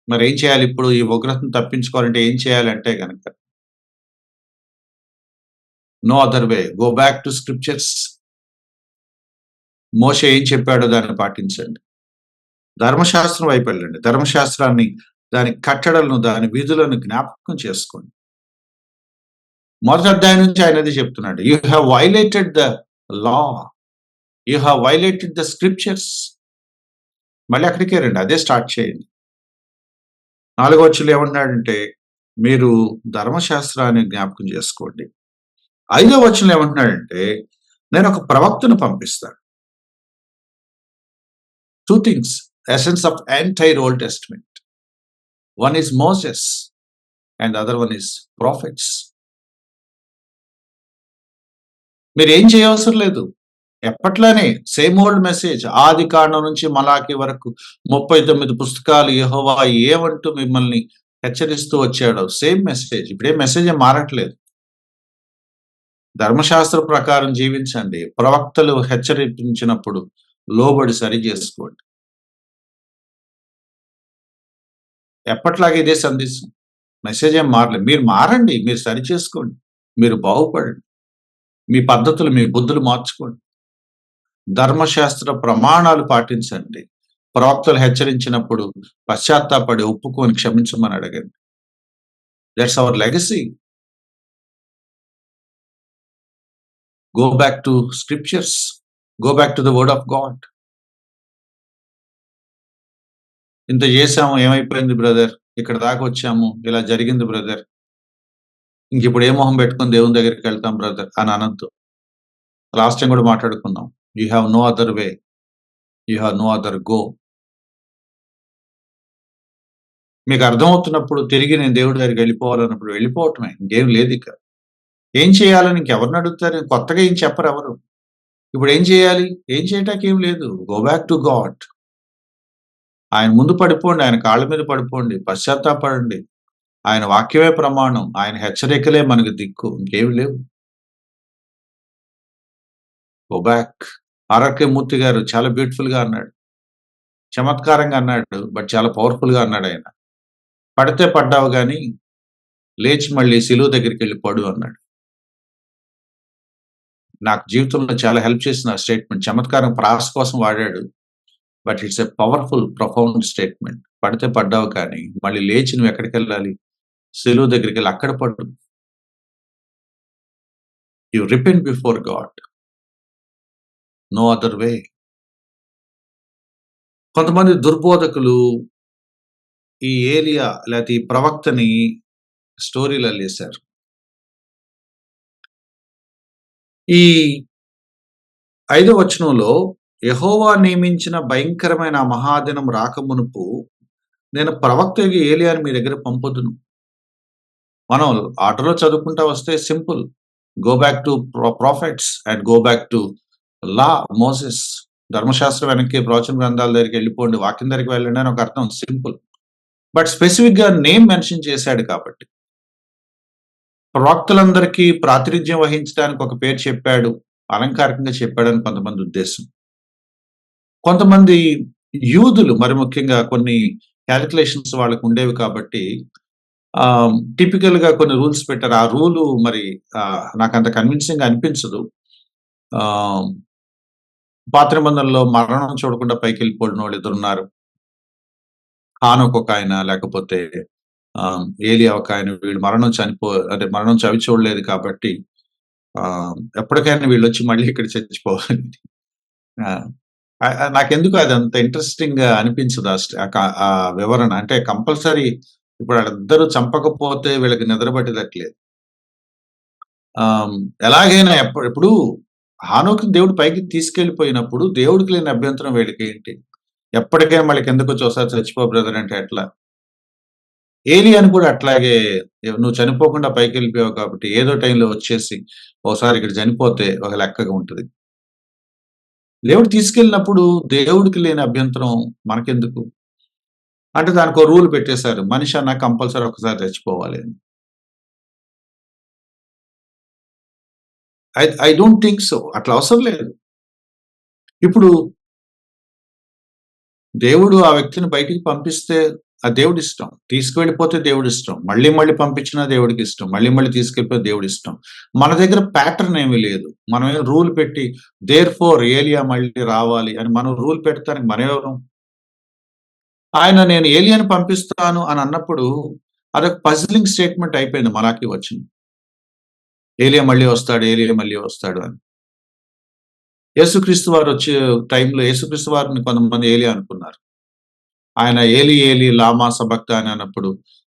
మరి ఏం చేయాలి ఇప్పుడు? ఈ ఉగ్రతను తప్పించుకోవాలంటే ఏం చేయాలంటే గనక no other way, go back to scriptures. మోషే ఏం చెప్పాడో దాన్ని పాటించండి. ధర్మశాస్త్రం వైపు వెళ్ళండి. ధర్మశాస్త్రాన్ని, దాని కట్టడలను, దాని విధులను జ్ఞాపకం చేసుకోండి. మొదటి అధ్యాయం నుంచి ఆయనది చెప్తున్నాడు. You have violated the law, you have violated the scriptures. మళ్ళీ అక్కడికే రండి, అదే స్టార్ట్ చేయండి. 4వ వచనంలో ఏమంటున్నాడంటే, మీరు ధర్మశాస్త్రాన్ని జ్ఞాపకం చేసుకోండి. 5వ వచనంలో ఏమంటున్నాడంటే, నేను ఒక ప్రవక్తను పంపిస్తాను. 2 things, essence of entire Old Testament. One is Moses and the other one is prophets. మీరు ఏం చేయవసరం లేదు. ఎప్పట్లానే సేమ్ ఓల్డ్ మెసేజ్. ఆది కాండం నుంచి మలాకి వరకు 39 పుస్తకాలు యెహోవా ఏమంటూ మిమ్మల్ని హెచ్చరిస్తూ వచ్చాడో సేమ్ మెసేజ్. ఇప్పుడే మెసేజ్ మారట్లేదు. ధర్మశాస్త్ర ప్రకారం జీవించండి. ప్రవక్తలు హెచ్చరించినప్పుడు లోబడి సరి చేసుకోండి. ఎప్పట్లాగే ఇదే సందేశం. మెసేజ్ ఏం మారలేదు. మీరు మారండి, మీరు సరి చేసుకోండి, మీరు బాగుపడండి, మీ పద్ధతులు, మీ బుద్ధులు మార్చుకోండి. ధర్మశాస్త్ర ప్రమాణాలు పాటించండి. ప్రవక్తలు హెచ్చరించినప్పుడు పశ్చాత్తాపడి ఒప్పుకొని క్షమించమని అడగండి. That's our legacy. Go back to scriptures, go back to the word of God. ఇంత చేశాము, ఏమైపోయింది బ్రదర్? ఇక్కడ దాకా వచ్చాము, ఇలా జరిగింది బ్రదర్, ఇంక ఇప్పుడు ఏ మొహం పెట్టుకొని దేవుని దగ్గరికి వెళ్తాం బ్రదర్ అని అనొద్దు. లాస్ట్ టైం కూడా మాట్లాడుకున్నాం. You have no other way, you have no other go. మీకు అర్థమవుతున్నప్పుడు తిరిగి నేను దేవుడి దగ్గరికి వెళ్ళిపోవాలన్నప్పుడు వెళ్ళిపోవటమే, ఇంకేం లేదు. ఇక ఏం చేయాలని ఇంకెవరిని అడుగుతారు? కొత్తగా ఏం చెప్పరు ఎవరు. ఇప్పుడు ఏం చేయాలి? ఏం చేయటానికి ఏం లేదు. Go back to God. ఆయన ముందు పడిపోండి, ఆయన కాళ్ళ మీద పడిపోండి, పశ్చాత్తాపడండి. ఆయన వాక్యమే ప్రమాణం, ఆయన హెచ్చరికలే మనకు దిక్కు, ఇంకేమి లేవు. Go back. ఆర్ఆర్కే మూర్తి గారు చాలా బ్యూటిఫుల్ గా అన్నాడు, చమత్కారంగా అన్నాడు, బట్ చాలా పవర్ఫుల్ గా అన్నాడు ఆయన. పడితే పడ్డావు గాని లేచి మళ్ళీ సిలువ దగ్గరికి వెళ్ళి పడు అన్నాడు. నాకు జీవితంలో చాలా హెల్ప్ చేసిన స్టేట్మెంట్. చమత్కారం ప్రాస కోసం వాడాడు, but it's a powerful profound statement. పడితే పడ్డావు కానీ మళ్ళీ లేచి నువ్వు ఎక్కడికి వెళ్ళాలి? సిలువ దగ్గరికి వెళ్ళి అక్కడ పడు. You repent before God, no other way. కొంతమంది దుర్బోధకులు ఈ ఏలియా లేకపోతే ఈ ప్రవక్తని స్టోరీలు అల్లేశారు. ఈ 5వ వచనంలో యెహోవా నియమించిన భయంకరమైన మహాదినం రాకమునుపు నేను ప్రవక్త ఏలియాని మీ దగ్గర పంపుదును. మనం ఆర్డర్లో చదువుకుంటా వస్తే simple. Go back to profits and go back to law Moses. ధర్మశాస్త్రం వెనక్కి ప్రవచన గ్రంథాల దగ్గరికి వెళ్ళిపోండి, వాక్యం దగ్గరికి వెళ్ళండి అని ఒక అర్థం, సింపుల్. బట్ స్పెసిఫిక్ గా నేమ్ మెన్షన్ చేశాడు కాబట్టి, ప్రవక్తలందరికీ ప్రాతినిధ్యం వహించడానికి ఒక పేరు చెప్పాడు, అలంకారికంగా చెప్పాడని కొంతమంది ఉద్దేశం. కొంతమంది యూదులు మరి ముఖ్యంగా కొన్ని క్యాలిక్యులేషన్స్ వాళ్ళకు ఉండేవి కాబట్టి టిపికల్ గా కొన్ని రూల్స్ పెట్టారు. ఆ రూలు మరి నాకు అంత కన్విన్సింగ్ అనిపించదు. పాత నిబంధనలో మరణం చూడకుండా పైకి వెళ్ళిపోయిన వాళ్ళు ఇద్దరున్నారు. హానోకు ఒక ఆయన, లేకపోతే ఏలియా ఒక ఆయన. వీళ్ళు మరణం చవి చూడలేదు కాబట్టి ఎప్పటికైనా వీళ్ళు వచ్చి మళ్ళీ ఇక్కడ చచ్చిపోవాలి. నాకెందుకు అది అంత ఇంట్రెస్టింగ్ గా అనిపించదు ఆ వివరణ. అంటే కంపల్సరీ ఇప్పుడు వాళ్ళిద్దరూ చంపకపోతే వీళ్ళకి నిద్ర పట్టేటట్లేదు. ఎలాగైనా ఇప్పుడు హానోకు దేవుడు పైకి తీసుకెళ్లిపోయినప్పుడు దేవుడికి లేని అభ్యంతరం వీళ్ళకి ఏంటి? ఎప్పటికైనా మళ్ళీ కిందకు వచ్చి ఒకసారి చచ్చిపో బ్రదర్ అంటే ఎట్లా? ఏలియాని కూడా అట్లాగే, నువ్వు చనిపోకుండా పైకి వెళ్ళిపోయావు కాబట్టి ఏదో టైంలో వచ్చేసి ఒకసారి ఇక్కడ చనిపోతే ఒక లెక్కగా ఉంటది. దేవుడు తీసుకెళ్ళినప్పుడు దేవుడికి లేని అభ్యంతరం మనకెందుకు? అంటే దానికో రూల్ పెట్టేశారు, మనిషి అన్నా కంపల్సరీ ఒకసారి చచ్చిపోవాలి అని. I don't think so. అట్లా అవసరం లేదు. ఇప్పుడు దేవుడు ఆ వ్యక్తిని బయటికి పంపిస్తే ఆ దేవుడి ఇష్టం. తీసుకువెళ్ళిపోతే దేవుడి ఇష్టం. మళ్ళీ మళ్ళీ పంపించినా దేవుడికి ఇష్టం. మళ్ళీ మళ్ళీ తీసుకెళ్ళిపోతే దేవుడి ఇష్టం. మన దగ్గర ప్యాటర్న్ ఏమీ లేదు. మనం ఏం రూల్ పెట్టి దేర్‌ఫోర్ ఏలియా మళ్ళీ రావాలి అని మనం రూల్ పెట్టడానికి మనమెవరం? ఆయన నేను ఏలియాని పంపిస్తాను అని అన్నప్పుడు అదొక పజిలింగ్ స్టేట్మెంట్ అయిపోయింది మలాకి వచ్చింది. ఏలియా మళ్ళీ వస్తాడు, ఏలియా మళ్ళీ వస్తాడు అని. యేసుక్రీస్తు వారు వచ్చే టైంలో యేసుక్రీస్తు వారిని కొంతమంది ఏలియా అనుకున్నారు. ఆయన ఏలి ఏలి లామా సబక్తా అని అన్నప్పుడు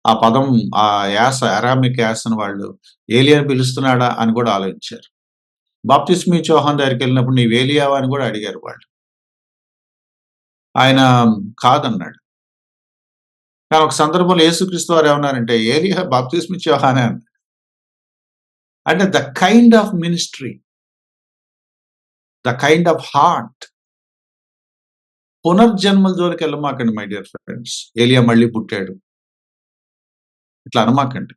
ఆ పదం, ఆ యాస, అరామిక్ యాసను వాళ్ళు ఏలియాని పిలుస్తున్నాడా అని కూడా ఆలోచించారు. బాప్తిస్మీ చౌహాన్ దగ్గరికి వెళ్ళినప్పుడు నీవు ఏలియావా అని కూడా అడిగారు వాళ్ళు. ఆయన కాదన్నాడు. కానీ ఒక సందర్భంలో యేసుక్రీస్తు వారు ఏమన్నారంటే ఏలియా బాప్తిస్మీ చౌహానే అన్నారు. అంటే the kind of ministry, the kind of heart. పునర్జన్మల జోలికి వెళ్ళమాకండి మై డియర్ ఫ్రెండ్స్. ఏలియా మళ్ళీ పుట్టాడు ఇట్లా అనమాకండి.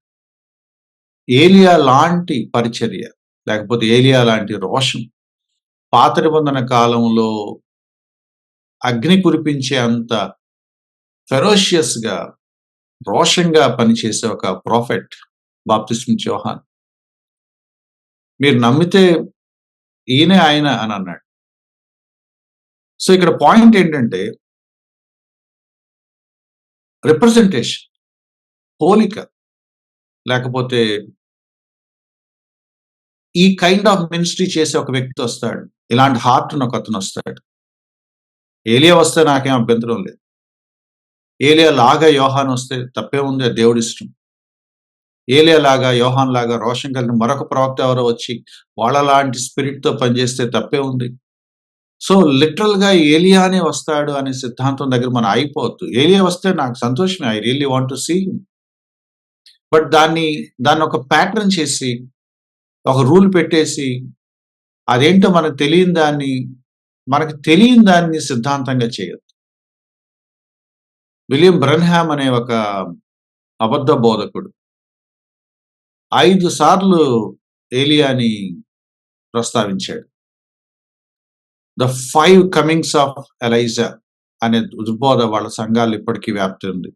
ఏలియా లాంటి పరిచర్య, లేకపోతే ఏలియా లాంటి రోషం పాత నిబంధన కాలంలో అగ్ని కురిపించే అంత ఫెరోషియస్ గా, రోషంగా పనిచేసే ఒక ప్రాఫెట్ బాప్తిస్మీ చౌహాన్. మీరు నమ్మితే ఈయనే ఆయన అని అన్నాడు. సో ఇక్కడ పాయింట్ ఏంటంటే రిప్రజెంటేషన్, పోలిక, లేకపోతే ఈ కైండ్ ఆఫ్ మినిస్ట్రీ చేసే ఒక వ్యక్తి వస్తాడు, ఇలాంటి హార్ట్ ఉన్న ఒక అతను వస్తాడు. ఏలియా వస్తే నాకేం అభ్యంతరం లేదు. ఏలియా లాగా యోహాన్ వస్తే తప్పే ఉంది, అది దేవుడి ఇష్టం. ఏలియా లాగా, యోహాన్ లాగా రోషం కలిగిన మరొక ప్రవక్త ఎవరో వచ్చి వాళ్ళ లాంటి స్పిరిట్ తో పనిచేస్తే తప్పే ఉంది. సో లిటరల్ గా ఏలియానే వస్తాడు అనే సిద్ధాంతం దగ్గర మనం అయిపోవద్దు. ఏలియా వస్తే నాకు సంతోషమే, I really want to see him. But దాన్ని ఒక ప్యాటర్న్ చేసి, ఒక రూల్ పెట్టేసి, అదేంటో మనకు తెలియని దాన్ని సిద్ధాంతంగా చేయొద్దు. విలియం బ్రన్హామ్ అనే ఒక అబద్ధ బోధకుడు 5 సార్లు ఏలియాని ప్రస్తావించాడు. ద 5 కమింగ్స్ ఆఫ్ ఎలైజా అనే దుర్బోధ వాళ్ళ సంఘాలు ఇప్పటికీ వ్యాప్తి ఉంది.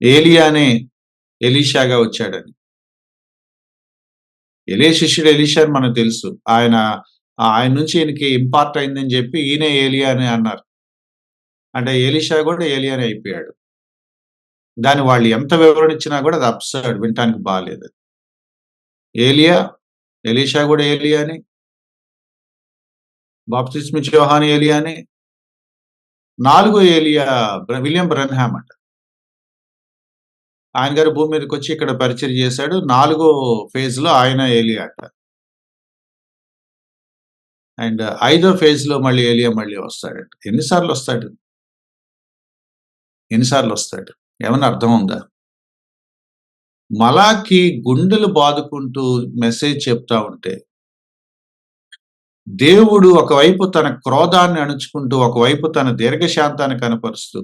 ఏలియానే ఎలీషాగా వచ్చాడని. ఎలియా శిష్యుడు ఎలీషా అని మనకు తెలుసు. ఆయన నుంచి ఈయనకి ఇంపార్ట్ అయిందని చెప్పి ఈయనే ఏలియా అని అన్నారు. అంటే ఎలీషా కూడా ఏలియానే అయిపోయాడు. దాన్ని వాళ్ళు ఎంత వివరణ ఇచ్చినా కూడా అది అబ్సర్డ్, వినటానికి బాగాలేదు. ఏలియా, ఎలీషా కూడా ఏలియాని, బాప్తిస్మీ చౌహాన్ ఏలియాని, 4 ఏలియా విలియం బ్రన్హామ్ అంట. ఆయన గారు భూమి మీదకి వచ్చి ఇక్కడ పరిచయం చేశాడు. 4వ ఫేజ్ లో ఆయన ఏలియా అంట. అండ్ 5వ ఫేజ్ లో మళ్ళీ ఏలియా మళ్ళీ వస్తాడట. ఎన్నిసార్లు వస్తాడు? ఏమన్నా అర్థం ఉందా? మలాకి గుండెలు బాదుకుంటూ మెసేజ్ చెప్తా ఉంటే, దేవుడు ఒకవైపు తన క్రోధాన్ని అణుచుకుంటూ, ఒకవైపు తన దీర్ఘశాంతాన్ని కనపరుస్తూ,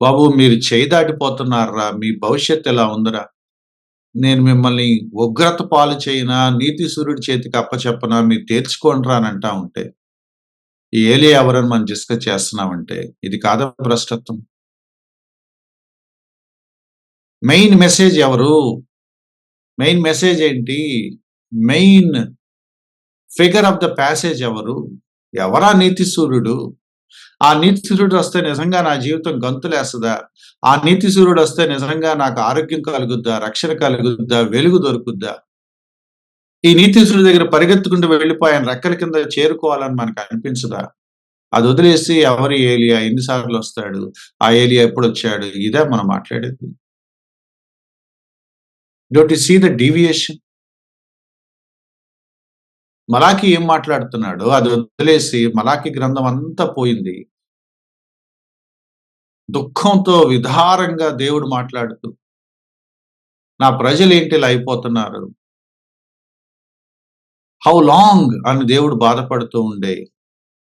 బాబు మీరు చేయి దాటిపోతున్నారురా, మీ భవిష్యత్తు ఇలా ఉందిరా. నేను మిమ్మల్ని ఉగ్రత పాలు చేయనా, నీతి సూర్యుడి చేతికి అప్పచెప్పనా, మీరు తేల్చుకోండిరా అని అంటా ఉంటే, ఈ ఏలియా ఎవరని మనం డిస్కస్ చేస్తున్నామంటే, ఇది కాదా భ్రష్టత్వం? మెయిన్ మెసేజ్ ఎవరు? మెయిన్ మెసేజ్ ఏంటి? Main figure of the passage ఎవరు? ఎవరా నీతి సూర్యుడు? ఆ నీతి సూర్యుడు వస్తే నిజంగా నా జీవితం గంతులేస్తదా? ఆ నీతి సూర్యుడు వస్తే నిజంగా నాకు ఆరోగ్యం కలుగుద్దా? రక్షణ కలుగుద్దా? వెలుగు దొరుకుద్దా? ఈ నీతి సూర్యుడి దగ్గర పరిగెత్తుకుంటూ వెళ్ళిపోయి ఆయన రెక్కల కింద చేరుకోవాలని మనకు అనిపించదా? అది వదిలేసి ఎవరు ఏలియా? ఎన్ని సార్లు వస్తాడు? ఆ ఏలియా ఎప్పుడొచ్చాడు? ఇదే మనం మాట్లాడేది. Don't you see the deviation? మలాకి ఏం మాట్లాడుతున్నాడో అది వదిలేసి మలాకి గ్రంథం అంతా పోయింది. దుఃఖంతో విధారంగా దేవుడు మాట్లాడుతూ, నా ప్రజలేంటి ఇలా అయిపోతున్నారు? హౌ లాంగ్ అని దేవుడు బాధపడుతూ ఉండే,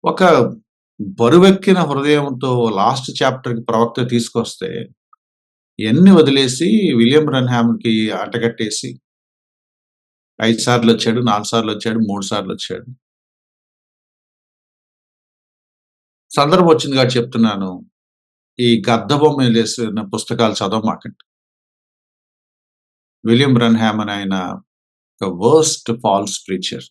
ఒక బరువెక్కిన హృదయంతో లాస్ట్ చాప్టర్‌కి ప్రవక్త తీసుకొస్తే, ఇయన్నీ వదిలేసి విలియం బ్రన్హామ్‌కి అంటగట్టేసి 5 సార్లొచ్చాడు, 4 సార్లొచ్చాడు, 3 సార్లొచ్చాడు. సందర్భం వచ్చింది కాబట్టి చెప్తున్నాను. ఈ గద్ద బొమ్మలేసిన పుస్తకాలు చదవమాకండి. విలియం బ్రన్హామ్ అని ఆయన ఒక worst false preacher.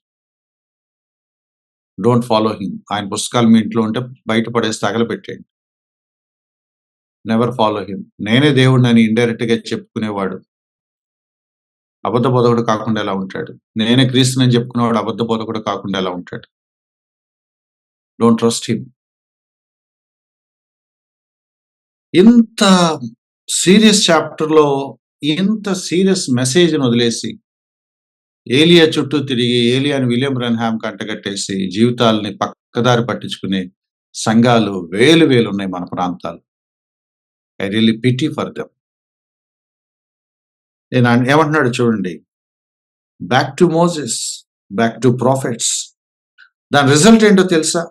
Don't follow him. ఆయన పుస్తకాలు మీ ఇంట్లో ఉంటే బయట పడేసి తగలబెట్టేయండి. Never follow him. నేనే దేవుడినని ఇండైరెక్ట్‌గా చెప్పుకునేవాడు అబద్ధ బోధకుడు కాకుండా ఎలా ఉంటాడు? నేనే క్రీస్తునని చెప్పుకునేవాడు అబద్ధ బోధకుడు కాకుండా ఎలా ఉంటాడు? Don't trust him. ఇంత సీరియస్ చాప్టర్‌లో ఇంత సీరియస్ మెసేజ్‌ని వదిలేసి, ఏలియా చుట్టూ తిరిగి, ఏలియాని విలియం బ్రన్హామ్‌కి అంటగట్టేసి, జీవితాల్ని పక్కదారి పట్టించుకునే సంఘాలు వేలు వేలున్నాయి మన ప్రాంతాల్లో. I really pity for them. ఏమంటున్నాడో చూడండి. Back to Moses, back to prophets. దాని రిజల్ట్ ఏంటో తెలుసా?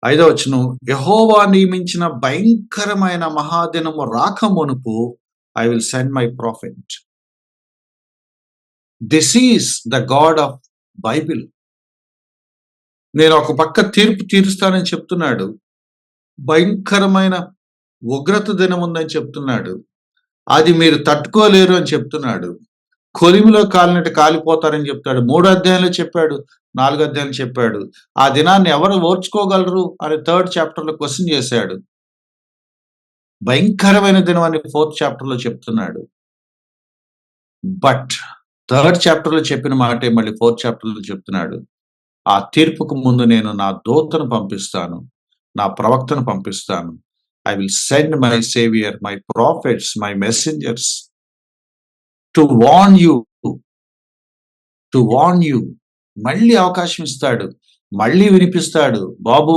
5వ వచనం, యెహోవా నియమించిన భయంకరమైన మహాదినము రాకమునుపు I will send my prophet. This is the God of Bible. నేను ఒక పక్క తీర్పు తీరుస్తానని చెప్తున్నాడు. భయంకరమైన ఉగ్రత దినం ఉందని చెప్తున్నాడు. అది మీరు తట్టుకోలేరు అని చెప్తున్నాడు. కొలిమిలో కాలినట్టు కాలిపోతారని చెప్తాడు. 3 అధ్యాయంలో చెప్పాడు, 4 అధ్యాయాలు చెప్పాడు. ఆ దినాన్ని ఎవరు ఓర్చుకోగలరు అని 3rd చాప్టర్‌లో క్వెషన్ చేశాడు. భయంకరమైన దినం అని 4th చాప్టర్‌లో చెప్తున్నాడు. బట్ 3rd చాప్టర్‌లో చెప్పిన మాటే మళ్ళీ 4th చాప్టర్‌లో చెప్తున్నాడు. ఆ తీర్పుకు ముందు నేను నా దూతను పంపిస్తాను. నా ప్రవక్తను పంపిస్తాను. I will send my saviour, my prophets, my messengers to warn you. To warn you. మళ్ళీ అవకాశం ఇస్తాడు. మళ్ళీ వినిపిస్తాడు. బాబు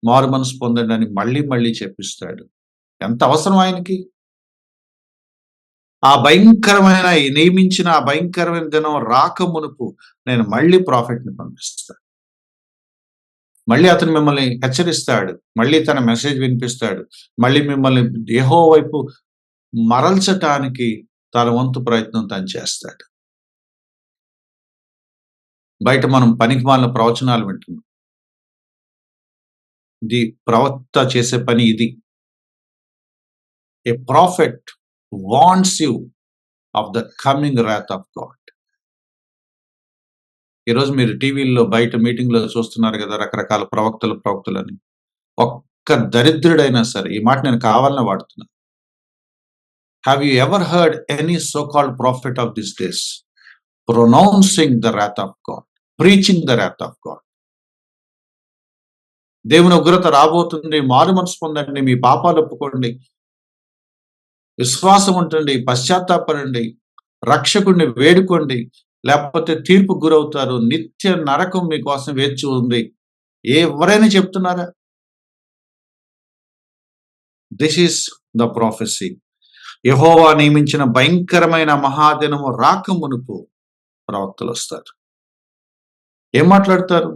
మారు మనసు పొందండి అని మళ్ళీ చెప్పిస్తాడు. ఎంత అవసరం ఆయనకి? ఆ భయంకరమైన నియమించిన ఆ భయంకరమైన దినం రాకమునుపు నేను మళ్ళీ ప్రాఫెట్‌ని పంపిస్తాను. మళ్ళీ అతను మిమ్మల్ని హెచ్చరిస్తాడు. మళ్ళీ తన మెసేజ్ వినిపిస్తాడు. మళ్ళీ మిమ్మల్ని యెహోవా వైపు మరల్చటానికి తన వంతు ప్రయత్నం తను చేస్తాడు. బయట మనం పనికిమాలిన ప్రవచనాలు వింటున్నాం. ఇది ప్రవక్త చేసే పని ఇది. A prophet warns you of the coming wrath of God. ఈరోజు మీరు టీవీల్లో బయట మీటింగ్‌లో చూస్తున్నారు కదా! రకరకాల ప్రవక్తలని. ఒక్క దరిద్రుడైనా సరే, ఈ మాట నేను కావాలనే వాడుతున్నా. Have you ever heard any so called prophet of this days pronouncing the wrath of God, preaching the wrath of God? దేవుని ఉగ్రత రాబోతుంది, మారు మనసు పొందండి, మీ పాపాలు ఒప్పుకోండి, విశ్వాసం ఉంటండి, పశ్చాత్తాపడండి, రక్షకుడిని వేడుకోండి, లేకపోతే తీర్పుకు గురవుతారు, నిత్య నరకం మీకోసం వేచి ఉంది. ఎవరైనా చెప్తున్నారా? This is the prophecy. యెహోవా నియమించిన భయంకరమైన మహాదినము రాకమునుపు ప్రవక్తలొస్తారు. ఏం మాట్లాడతారు?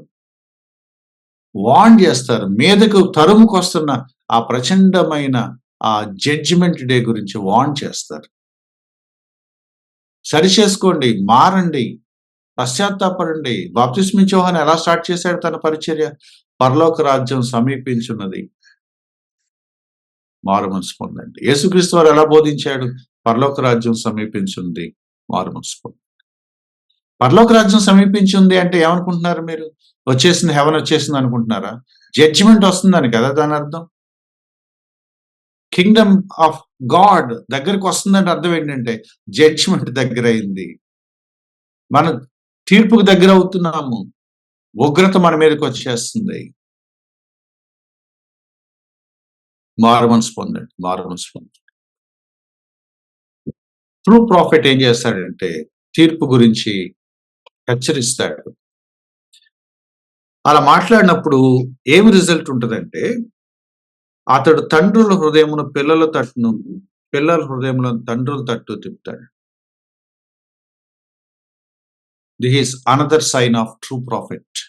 వార్న్ చేస్తారు. మీదకు తరుముకొస్తున్న ఆ ప్రచండమైన ఆ జడ్జిమెంట్ డే గురించి వార్న్ చేస్తారు. సరిచేసుకోండి, మారండి, పశ్చాత్తాపడండి. బాప్తిస్మిచ్చే యోహాను ఎలా స్టార్ట్ చేశాడు తన పరిచర్య? పరలోక రాజ్యం సమీపించున్నది, మారుమనసు పొందండి. యేసుక్రీస్తు వారు ఎలా బోధించాడు? పరలోక రాజ్యం సమీపించుంది, మారుమనసు పొందండి. పరలోక రాజ్యం సమీపించింది అంటే ఏమనుకుంటున్నారు మీరు? వచ్చేసింది, హెవెన్ వచ్చేసింది అనుకుంటున్నారా? జడ్జిమెంట్ వస్తుందని కదా దాని అర్థం. కింగ్డమ్ ఆఫ్ గాడ్ దగ్గరికి వస్తుందంటే అర్థం ఏంటంటే జడ్జిమెంట్ దగ్గర అయింది. మనం తీర్పుకు దగ్గర అవుతున్నాము. ఉగ్రత మన మీదకి వచ్చేస్తుంది. మారుమనసు పొందండి, మారుమనసు పొందండి. ట్రూ ప్రాఫిట్ ఏం చేస్తాడంటే తీర్పు గురించి హెచ్చరిస్తాడు. అలా మాట్లాడినప్పుడు ఏమి రిజల్ట్ ఉంటుందంటే, అతడు తండ్రుల హృదయమును పిల్లల తట్టును, పిల్లల హృదయములను తండ్రుల తట్టు తిప్పుతాడు. This is another sign of true prophet.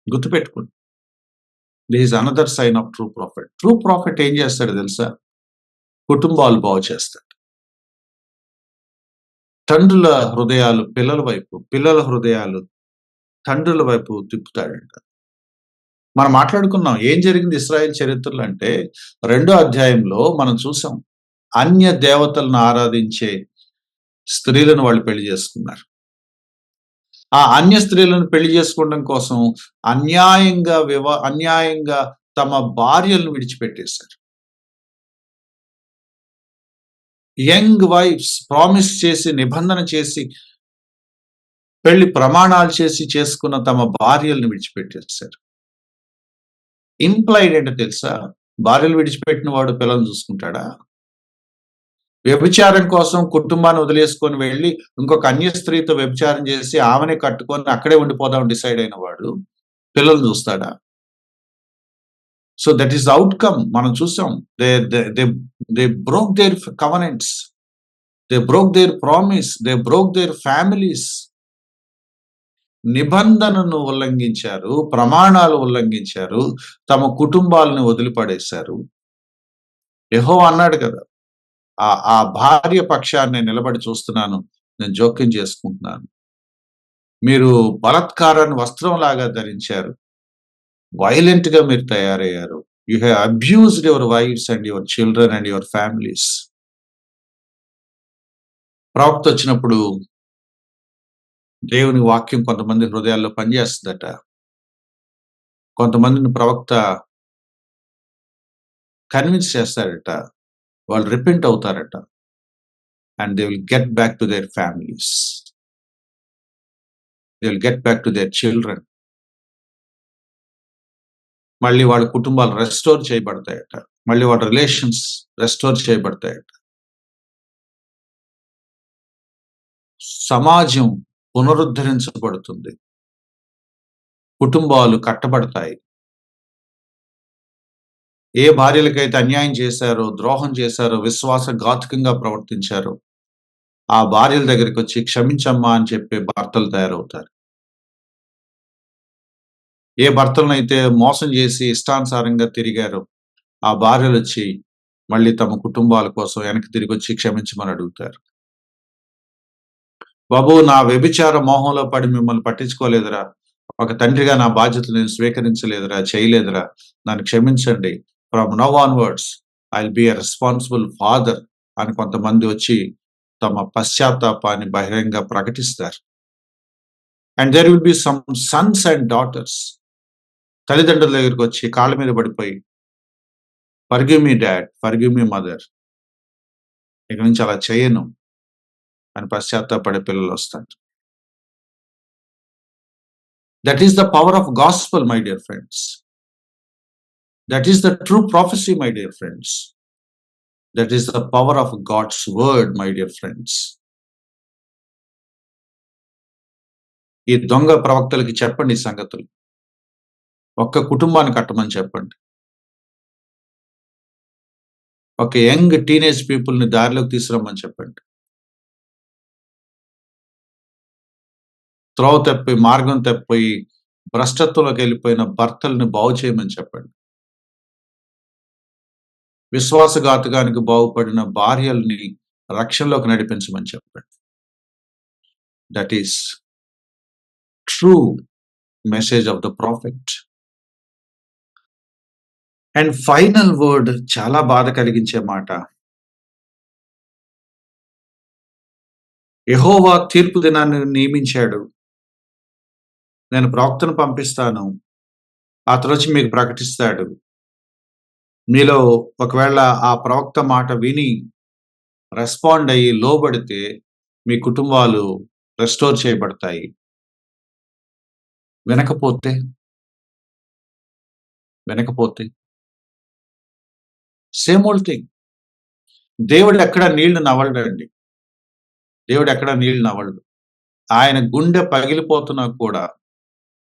గుర్తుపెట్టుకోండి. This is another sign of true prophet. True prophet ఏం చేస్తాడు తెలుసా? కుటుంబాలు బాగు చేస్తాడు. తండ్రుల హృదయాలు పిల్లల వైపు, పిల్లల హృదయాలు తండ్రుల వైపు తిప్పుతాడంట. మనం మాట్లాడుకున్నాం ఏం జరిగింది ఇశ్రాయేల్ చరిత్రలో అంటే, 2వ అధ్యాయంలో మనం చూసాం. అన్య దేవతలను ఆరాధించే స్త్రీలను వాళ్ళు పెళ్లి చేసుకున్నారు. ఆ అన్య స్త్రీలను పెళ్లి చేసుకోవడం కోసం అన్యాయంగా తమ భార్యలను విడిచిపెట్టేశారు. యంగ్ వైఫ్స్ ప్రామిస్ చేసి, నిబంధన చేసి, పెళ్లి ప్రమాణాలు చేసి చేసుకున్న తమ భార్యలను విడిచిపెట్టేశారు. ఇంప్లైడ్ ఏంటో తెలుసా? భార్యలు విడిచిపెట్టిన వాడు పిల్లలు చూసుకుంటాడా? వ్యభిచారం కోసం కుటుంబాన్ని వదిలేసుకొని వెళ్ళి ఇంకొక అన్య స్త్రీతో వ్యభిచారం చేసి ఆమెనే కట్టుకొని అక్కడే ఉండిపోదాం డిసైడ్ అయిన వాడు పిల్లలు చూస్తాడా? So that is outcome. మనం చూసాం. They broke their covenants, they broke their promise, they broke their families. నిబంధనను ఉల్లంఘించారు, ప్రమాణాలు ఉల్లంఘించారు, తమ కుటుంబాలను వదిలిపడేశారు. యెహోవా అన్నాడు కదా, ఆ భార్య పక్షాన్ని నేను నిలబడి చూస్తున్నాను, నేను జోక్యం చేసుకుంటున్నాను. మీరు బలాత్కారాన్ని వస్త్రంలాగా ధరించారు, వైలెంట్ గా మీరు తయారయ్యారు. You have abused your wives and your children and your families. ప్రవక్త వచ్చినప్పుడు దేవుని వాక్యం కొంతమంది హృదయాల్లో పనిచేస్తుందట. కొంతమందిని ప్రవక్త కన్విన్స్ చేస్తారట, వాళ్ళు రిపెంట్ అవుతారట, and they will get back to their families, they will get back to their children. మళ్ళీ వాళ్ళ కుటుంబాలు రెస్టోర్ చేయబడతాయట, మళ్ళీ వాళ్ళ రిలేషన్స్ రెస్టోర్ చేయబడతాయట. సమాజం పునరుద్ధరించబడుతుంది, కుటుంబాలు కట్టబడతాయి. ఏ భార్యలకైతే అన్యాయం చేశారో, ద్రోహం చేశారో, విశ్వాసఘాతుకంగా ప్రవర్తించారో, ఆ భార్యల దగ్గరికి వచ్చి క్షమించమ్మా అని చెప్పే భర్తలు తయారవుతారు. ఏ భర్తలనైతే మోసం చేసి ఇష్టానుసారంగా తిరిగారో, ఆ భార్యలు వచ్చి మళ్ళీ తమ కుటుంబాల కోసం వెనక్కి తిరిగి వచ్చి క్షమించమని అడుగుతారు. బాబు, నా వ్యభిచార మోహంలో పడి మిమ్మల్ని పట్టించుకోలేదురా, ఒక తండ్రిగా నా బాధ్యతలు నేను స్వీకరించలేదురా, చేయలేదురా, నన్ను క్షమించండి. From now onwards I will be a responsible father అని కొంతమంది వచ్చి తమ పశ్చాత్తాపాన్ని బహిరంగ ప్రకటిస్తారు. And there will be some sons and daughters, తల్లిదండ్రుల దగ్గరికి వచ్చి కాళ్ళ మీద పడిపోయి, forgive me dad, forgive me mother, ఇక నుంచి అలా చేయను అని పశ్చాత్తాపడే పిల్లలు వస్తారు. That is the power of gospel, my dear friends. That is the true prophecy, my dear friends. That is the power of God's word, my dear friends. ఈ దొంగ ప్రవక్తలకి చెప్పండి ఈ సంగతులు. ఒక్క కుటుంబాన్ని కట్టమని చెప్పండి, ఒక యంగ్ టీనేజ్ పీపుల్‌ని దారిలోకి తీసుకురమ్మని చెప్పండి. త్రోవ తప్పి, మార్గం తప్పిపోయి, భ్రష్టత్వంలోకెళ్ళిపోయిన భర్తల్ని బాగు చేయమని చెప్పండి. విశ్వాసఘాతకానికి బాగుపడిన భార్యల్ని రక్షణలోకి నడిపించమని చెప్పండి. That is true message of the prophet. And final word చాలా బాధ కలిగించే మాట. యెహోవా తీర్పు దినాన్ని నియమించాడు. నేను ప్రవక్తను పంపిస్తాను. అతడొచ్చి మీకు ప్రకటిస్తాడు. మీలో ఒకవేళ ఆ ప్రవక్త మాట విని రెస్పాండ్ అయ్యి లోబడితే మీ కుటుంబాలు రెస్టోర్ చేయబడతాయి. వినకపోతే సేమ్ ఓల్డ్ థింగ్. దేవుడు ఎక్కడ నీళ్లు నవ్వడండి. దేవుడు ఎక్కడ నీళ్లు నవ్వడు. ఆయన గుండె పగిలిపోతున్నా కూడా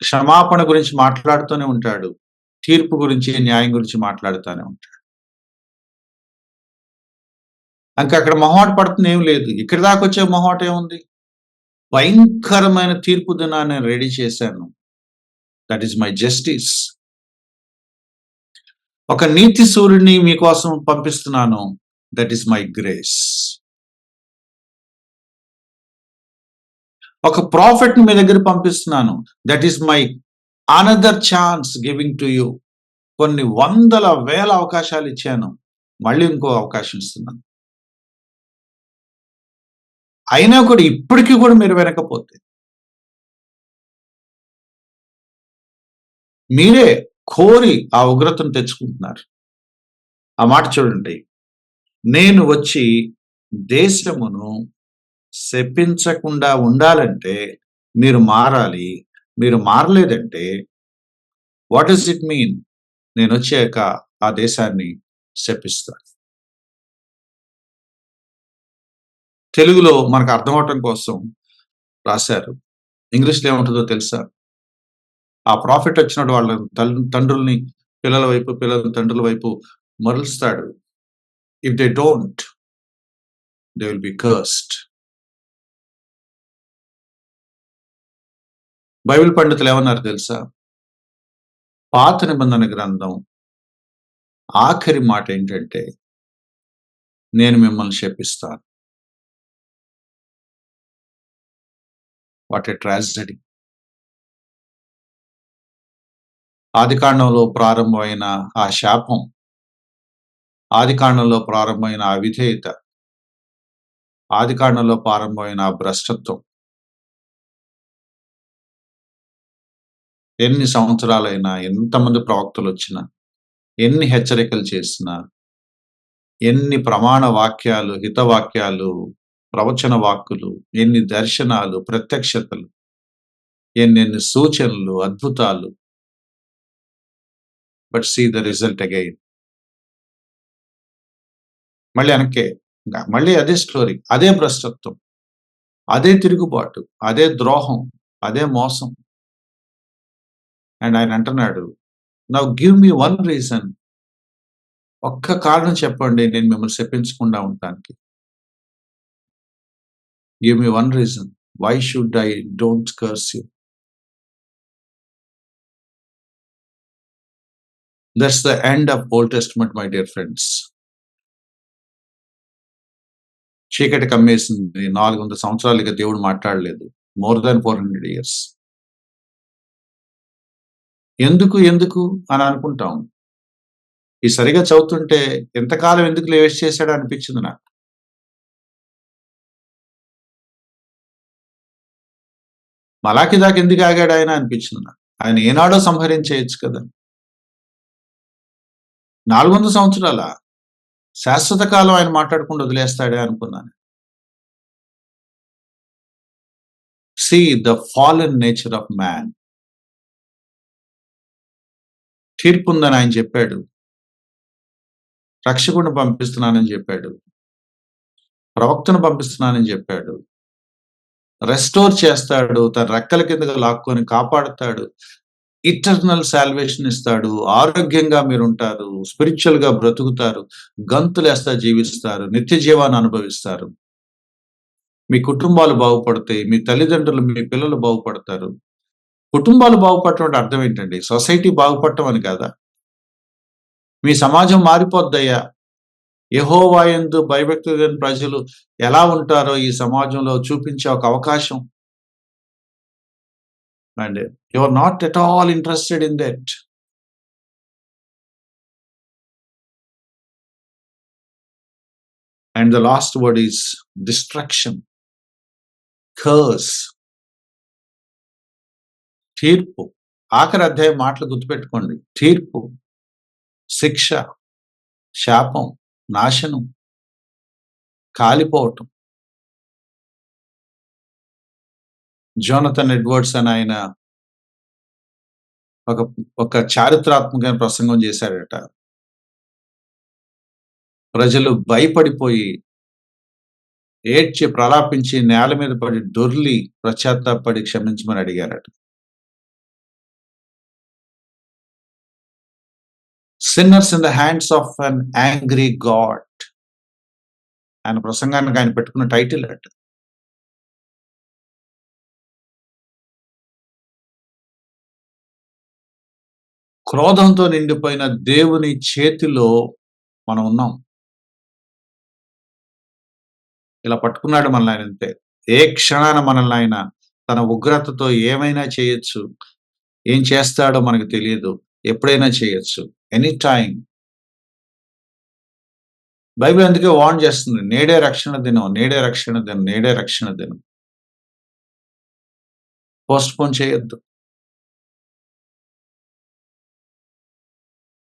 క్షమాపణ గురించి మాట్లాడుతూనే ఉంటాడు. తీర్పు గురించి, న్యాయం గురించి మాట్లాడుతూనే ఉంటాడు. ఇంకా అక్కడ మొహాట పడుతుంది ఏం లేదు. ఇక్కడి దాకా వచ్చే మొహాట ఏముంది? భయంకరమైన తీర్పు దినాన్ని నేను రెడీ చేశాను. That is my justice. ఒక నీతి సూర్యుడిని మీకోసం పంపిస్తున్నాను. That is my grace. ఒక ప్రాఫిట్ మీ దగ్గర పంపిస్తున్నాను. That is my another chance giving to you. కొన్ని వందల వేల అవకాశాలు ఇచ్చాను. మళ్ళీ ఇంకో అవకాశం ఇస్తున్నాను. అయినా కూడా ఇప్పటికీ కూడా మీరు వినకపోతే మీరే కోరి ఆ ఉగ్రతను తెచ్చుకుంటున్నారు. ఆ మాట చూడండి. నేను వచ్చి దేశమును శపించకుండా ఉండాలంటే మీరు మారాలి. మీరు మారలేదంటే వాట్ డస్ ఇట్ మీన్? నేను వచ్చాక ఆ దేశాన్ని శపిస్తాను. తెలుగులో మనకు అర్థం అవటం కోసం రాశారు. ఇంగ్లీష్‌లో ఏముంటుందో తెలుసా? ఆ ప్రాఫిట్ వచ్చినప్పుడు వాళ్ళ తండ్రుల్ని పిల్లల వైపు, పిల్లల తండ్రుల వైపు మరలుస్తాడు. If they don't, they will be cursed. Bible పండితులు ఏమన్నారు తెలుసా? పాత నిబంధన గ్రంథం ఆఖరి మాట ఏంటంటే, నేను మిమ్మల్ని శపిస్తాను. What a tragedy. ఆదికాండంలో ప్రారంభమైన ఆ శాపం, ఆదికాండంలో ప్రారంభమైన ఆ విధేయత, ఆదికాండంలో ప్రారంభమైన ఆ భ్రష్టత్వం ఎన్ని సంవత్సరాలైనా, ఎంతమంది ప్రవక్తలు వచ్చినా, ఎన్ని హెచ్చరికలు చేసినా, ఎన్ని ప్రమాణ వాక్యాలు, హితవాక్యాలు, ప్రవచన వాక్కులు, ఎన్ని దర్శనాలు, ప్రత్యక్షతలు, ఎన్నెన్ని సూచనలు, అద్భుతాలు. But see the result again. మళ్ళీ వెనక్కే. మళ్ళీ అదే స్టోరీ, అదే భ్రష్టత్వం, అదే తిరుగుబాటు, అదే ద్రోహం, అదే మోసం. అండ్ ఆయన అంటున్నాడు, now give me one reason. ఒక్క కారణం చెప్పండి నేను మిమ్మల్ని శపించకుండా ఉండటానికి. Give me one reason. Why should I don't curse you? That's the end of old testament my dear friends. చీకటి కమ్మేసింది. 400 సంవత్సరాలుగా దేవుడు మాట్లాడలేదు. More than 400 years. ఎందుకు అని అనుకుంటాం. ఈ సరిగా చదువుతుంటే ఎంతకాలం ఎందుకు వేస్ట్ చేశాడు అనిపించింది నాకు. మలాకి దాకా ఎందుకు ఆగాడు ఆయన అనిపించింది నాకు. ఆయన ఏనాడో సంహరించేయచ్చు కదా. 400 సంవత్సరాల శాశ్వత కాలం ఆయన మాట్లాడకుండా వదిలేస్తాడే అనుకున్నాను. See the fallen nature of man. తీర్పుందని ఆయన చెప్పాడు. రక్షకుడిని పంపిస్తున్నానని చెప్పాడు. ప్రవక్తను పంపిస్తున్నానని చెప్పాడు. రెస్టోర్ చేస్తాడు. తన రెక్కల కిందకు లాక్కొని కాపాడుతాడు. ఇటర్నల్ సాల్వేషన్ ఇస్తాడు. ఆరోగ్యంగా మీరుంటారు. స్పిరిచువల్‌గా బ్రతుకుతారు. గంతులేస్తా జీవిస్తారు. నిత్య జీవాన్ని అనుభవిస్తారు. మీ కుటుంబాలు బాగుపడతాయి. మీ తల్లిదండ్రులు, మీ పిల్లలు బాగుపడతారు. కుటుంబాలు బాగుపడటం అంటే అర్థం ఏంటండి? సొసైటీ బాగుపడటం అని కాదా? మీ సమాజం మారిపోద్దయ్యా. యెహోవా యందు భయభక్తులు కలిగిన ప్రజలు ఎలా ఉంటారో ఈ సమాజంలో చూపించే ఒక అవకాశం. And you are not at all interested in that. And the last word is destruction, curse, తీర్పు. ఆఖరి అధ్యాయం మాటలు గుర్తుపెట్టుకోండి. తీర్పు, శిక్ష, శాపం, నాశనం, కాలిపోవటం. జోనథన్ ఎడ్వర్డ్స్ అని ఆయన ఒక ఒక చారిత్రాత్మకమైన ప్రసంగం చేశాడట. ప్రజలు భయపడిపోయి, ఏడ్చి, ప్రలాపించి, నేల మీద పడి దొర్లి పశ్చాత్తాపపడి క్షమించమని అడిగారట. Sinners in the hands of an angry God. ఆయన ప్రసంగానికి ఆయన పెట్టుకున్న టైటిల్ అట. క్రోధంతో నిండిపోయిన దేవుని చేతిలో మనం ఉన్నాం. ఇలా పట్టుకున్నాడు మనల్ని ఆయన అంతే. ఏ క్షణాన మనల్ని ఆయన తన ఉగ్రతతో ఏమైనా చేయొచ్చు. ఏం చేస్తాడో మనకు తెలియదు. ఎప్పుడైనా చేయొచ్చు. Any time. బైబిల్ అందుకే వార్న్ చేస్తుంది. నేడే రక్షణ దినం, నేడే రక్షణ దినం, నేడే రక్షణ దినం. పోస్ట్‌పోన్ చేయొద్దు.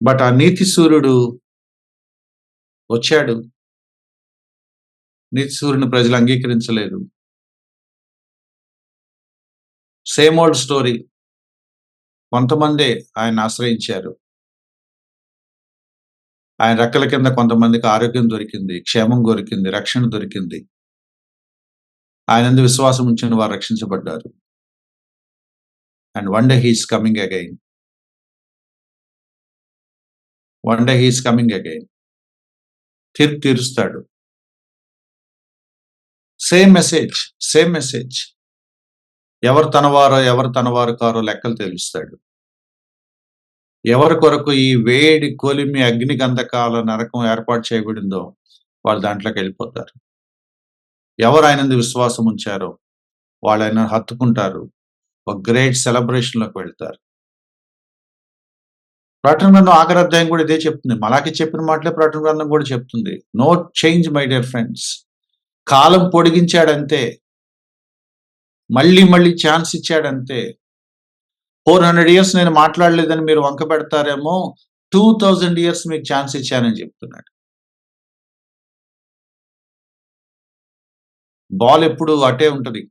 బట్ ఆ నీతి సూర్యుడు వచ్చాడు. నీతి సూర్యుని ప్రజలు అంగీకరించలేదు. Same old story. కొంతమందే ఆయన్ని ఆశ్రయించారు. ఆయన రెక్కల కింద కొంతమందికి ఆరోగ్యం దొరికింది, క్షేమం దొరికింది, రక్షణ దొరికింది. ఆయనందు విశ్వాసం ఉంచిన వారు రక్షించబడ్డారు. And one day he is coming again. One day he is coming again. తీర్పు తీరుస్తాడు. Same message, same message. ఎవరు తనవారో, ఎవరు తనవారు కారో లెక్కలు తెలుస్తాడు. ఎవరి కొరకు ఈ వేడి కొలిమి అగ్ని గంధకాల నరకం ఏర్పాటు చేయబడిందో వాళ్ళు దాంట్లోకి వెళ్ళిపోతారు. ఎవరు ఆయనందు విశ్వాసం ఉంచారో వాళ్ళు ఆయన హత్తుకుంటారు. ఒక గ్రేట్ సెలబ్రేషన్ లోకి వెళ్తారు. ప్రకటన గ్రంథం ఆఖరి అధ్యాయం కూడా ఇదే చెప్తుంది. మలాకి చెప్పిన మాటలే ప్రకటన గ్రంథం కూడా చెప్తుంది. No change my dear friends. కాలం పొడిగించాడంతే. మళ్ళీ మళ్ళీ ఛాన్స్ ఇచ్చాడంతే. 400 ఇయర్స్ నేను మాట్లాడలేదని మీరు వంక పెడతారేమో. 2000 ఇయర్స్ మీకు ఛాన్స్ ఇచ్చానని చెప్తున్నాడు. బాల్ ఎప్పుడు అటే ఉంటది.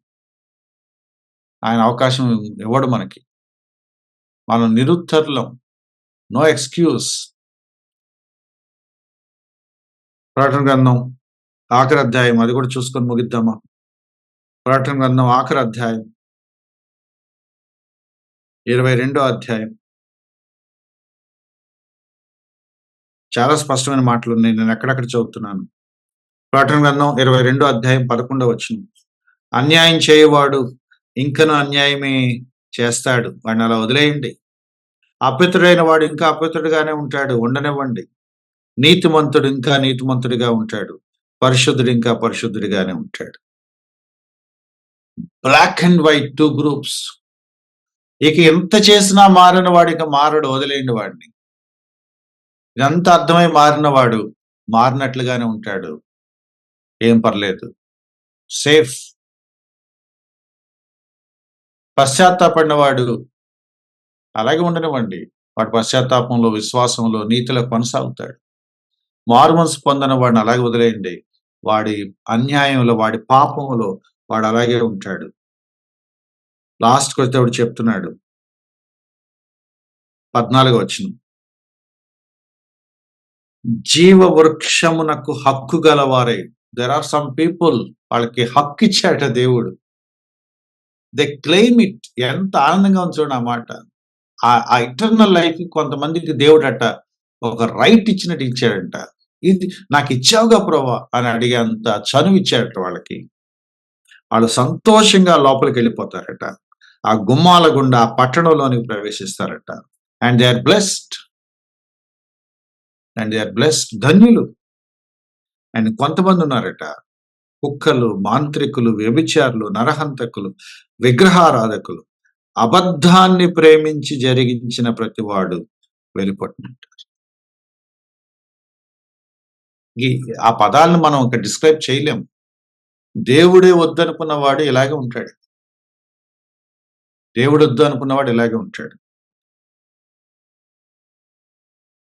ఆయన అవకాశం ఇవ్వడు మనకి. మనం నిరుత్తరులం. No excuse. ప్రకటన గ్రంథం ఆఖరి అధ్యాయం అది కూడా చూసుకొని ముగిద్దామా? ప్రకటన గ్రంథం ఆఖరి అధ్యాయం 22వ అధ్యాయం. చాలా స్పష్టమైన మాటలు ఉన్నాయి. నేను ఎక్కడెక్కడ చదువుతున్నాను. ప్రకటన గ్రంథం 22వ అధ్యాయం 11వ వచనం. అన్యాయం చేయవాడు ఇంకను అన్యాయమే చేస్తాడు. వాడిని అలా వదిలేయండి. అపవిత్రుడైన వాడు ఇంకా అపవిత్రుడిగానే ఉంటాడు. ఉండనివ్వండి. నీతిమంతుడు ఇంకా నీతిమంతుడిగా ఉంటాడు. పరిశుద్ధుడు ఇంకా పరిశుద్ధుడిగానే ఉంటాడు. Black and white 2 groups. ఇక ఎంత చేసినా మారిన వాడు ఇక మారడు. వదిలేయండి వాడిని. ఇదంతా అర్థమై మారిన వాడు మారినట్లుగానే ఉంటాడు. ఏం పర్లేదు. సేఫ్. పశ్చాత్తాపడిన వాడు అలాగే ఉండనివ్వండి. వాడు పశ్చాత్తాపంలో, విశ్వాసంలో, నీతిలో కొనసాగుతాడు. మారుమనసు పొందిన వాడిని అలాగే వదిలేయండి. వాడి అన్యాయంలో, వాడి పాపంలో వాడు అలాగే ఉంటాడు. లాస్ట్‌కి వస్తే వాడు చెప్తున్నాడు. 14వ వచనం. జీవ వృక్షమునకు హక్కు గలవారై. దేర్ ఆర్ సమ్ పీపుల్, వాళ్ళకి హక్కు ఇచ్చాట దేవుడు. They claim it. ఎంత ఆనందంగా ఉంది చూడండి ఆ మాట. ఆ ఎటర్నల్ లైఫ్ కొంతమందికి దేవుడట ఒక రైట్ ఇచ్చినట్టు ఇచ్చాడంట. ఇది నాకిచ్చావుగా ప్రభా అని అడిగేంత చనువిచ్చాడట వాళ్ళకి. వాళ్ళు సంతోషంగా లోపలికెళ్ళిపోతారట. ఆ గుమ్మాల గుండా ఆ పట్టణంలోనికి ప్రవేశిస్తారట. And they are blessed. ధన్యులు. అండ్ కొంతమందున్నారట. కుక్కలు, మాంత్రికులు, వ్యభిచారులు, నరహంతకులు, విగ్రహారాధకులు, అబద్ధాన్ని ప్రేమించి జరిగించిన ప్రతివాడు వెలుపడినంటారు. ఈ ఆ పదాలను మనం ఒక డిస్క్రైబ్ చేయలేం. దేవుడే వద్దనుకున్నవాడు ఇలాగే ఉంటాడు. దేవుడొద్దు అనుకున్నవాడు ఇలాగే ఉంటాడు.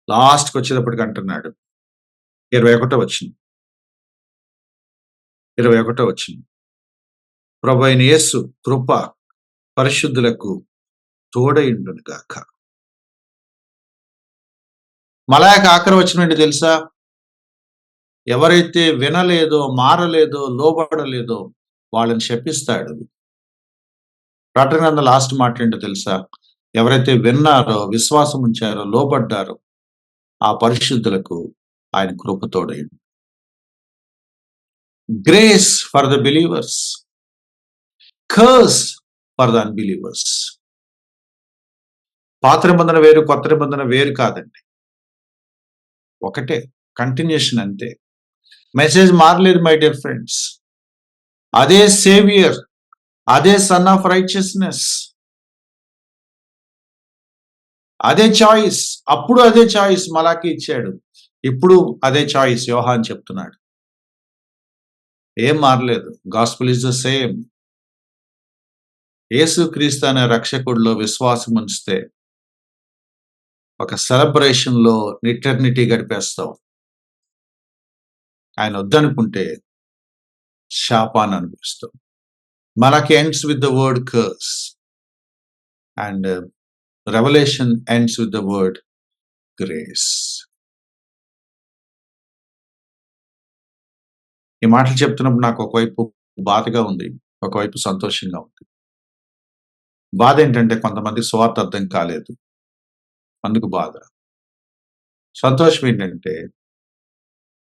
లాస్ట్‌కొచ్చేటప్పటికి అంటున్నాడు. 21 వచనం. 21 వచనం. ప్రభువైన యేసు కృప పరిశుద్ధులకు తోడైయుండును గాక. మలాయాకు ఆఖరి వచనం ఏంటో తెలుసా? ఎవరైతే వినలేదో, మారలేదో, లోబడలేదో వాళ్ళని శపిస్తాడు. ప్రకటన గ్రంథం లాస్ట్ మాట ఏంటో తెలుసా? ఎవరైతే విన్నారో, విశ్వాసం ఉంచారో, లోబడ్డారో ఆ పరిశుద్ధులకు ఆయన కృప తోడైయుండు. Grace for the believers, curse for the unbelievers. పాత నిబంధన వేరు, కొత్త నిబంధన వేరు కాదండి. ఒకటే, కంటిన్యూషన్ అంతే. మెసేజ్ మారలేదు మై డియర్ ఫ్రెండ్స్. అదే సేవియర్, అదే సన్ ఆఫ్ రైచియస్‌నెస్, అదే చాయిస్. అప్పుడు అదే చాయిస్ మలాకి ఇచ్చాడు. ఇప్పుడు అదే చాయిస్ యోహాన్ చెప్తున్నాడు. ఏం మారలేదు. Gospel is the same. యేసుక్రీస్తు అనే రక్షకుడిలో విశ్వాసం ఉంచితే ఒక సెలబ్రేషన్‌లో ఇటర్నిటీ గడిపేస్తావు. ఆయన వద్దనుకుంటే శాపాన్ని అనుభవిస్తావు. Malachi ends with the word curse, and Revelation ends with the word grace. ఈ మాటలు చెప్తున్నప్పుడు నాకు ఒకవైపు బాధగా ఉంది, ఒకవైపు సంతోషంగా ఉంది. బాధ ఏంటంటే కొంతమందికి సువార్త అర్థం కాలేదు, అందుకు బాధ. సంతోషం ఏంటంటే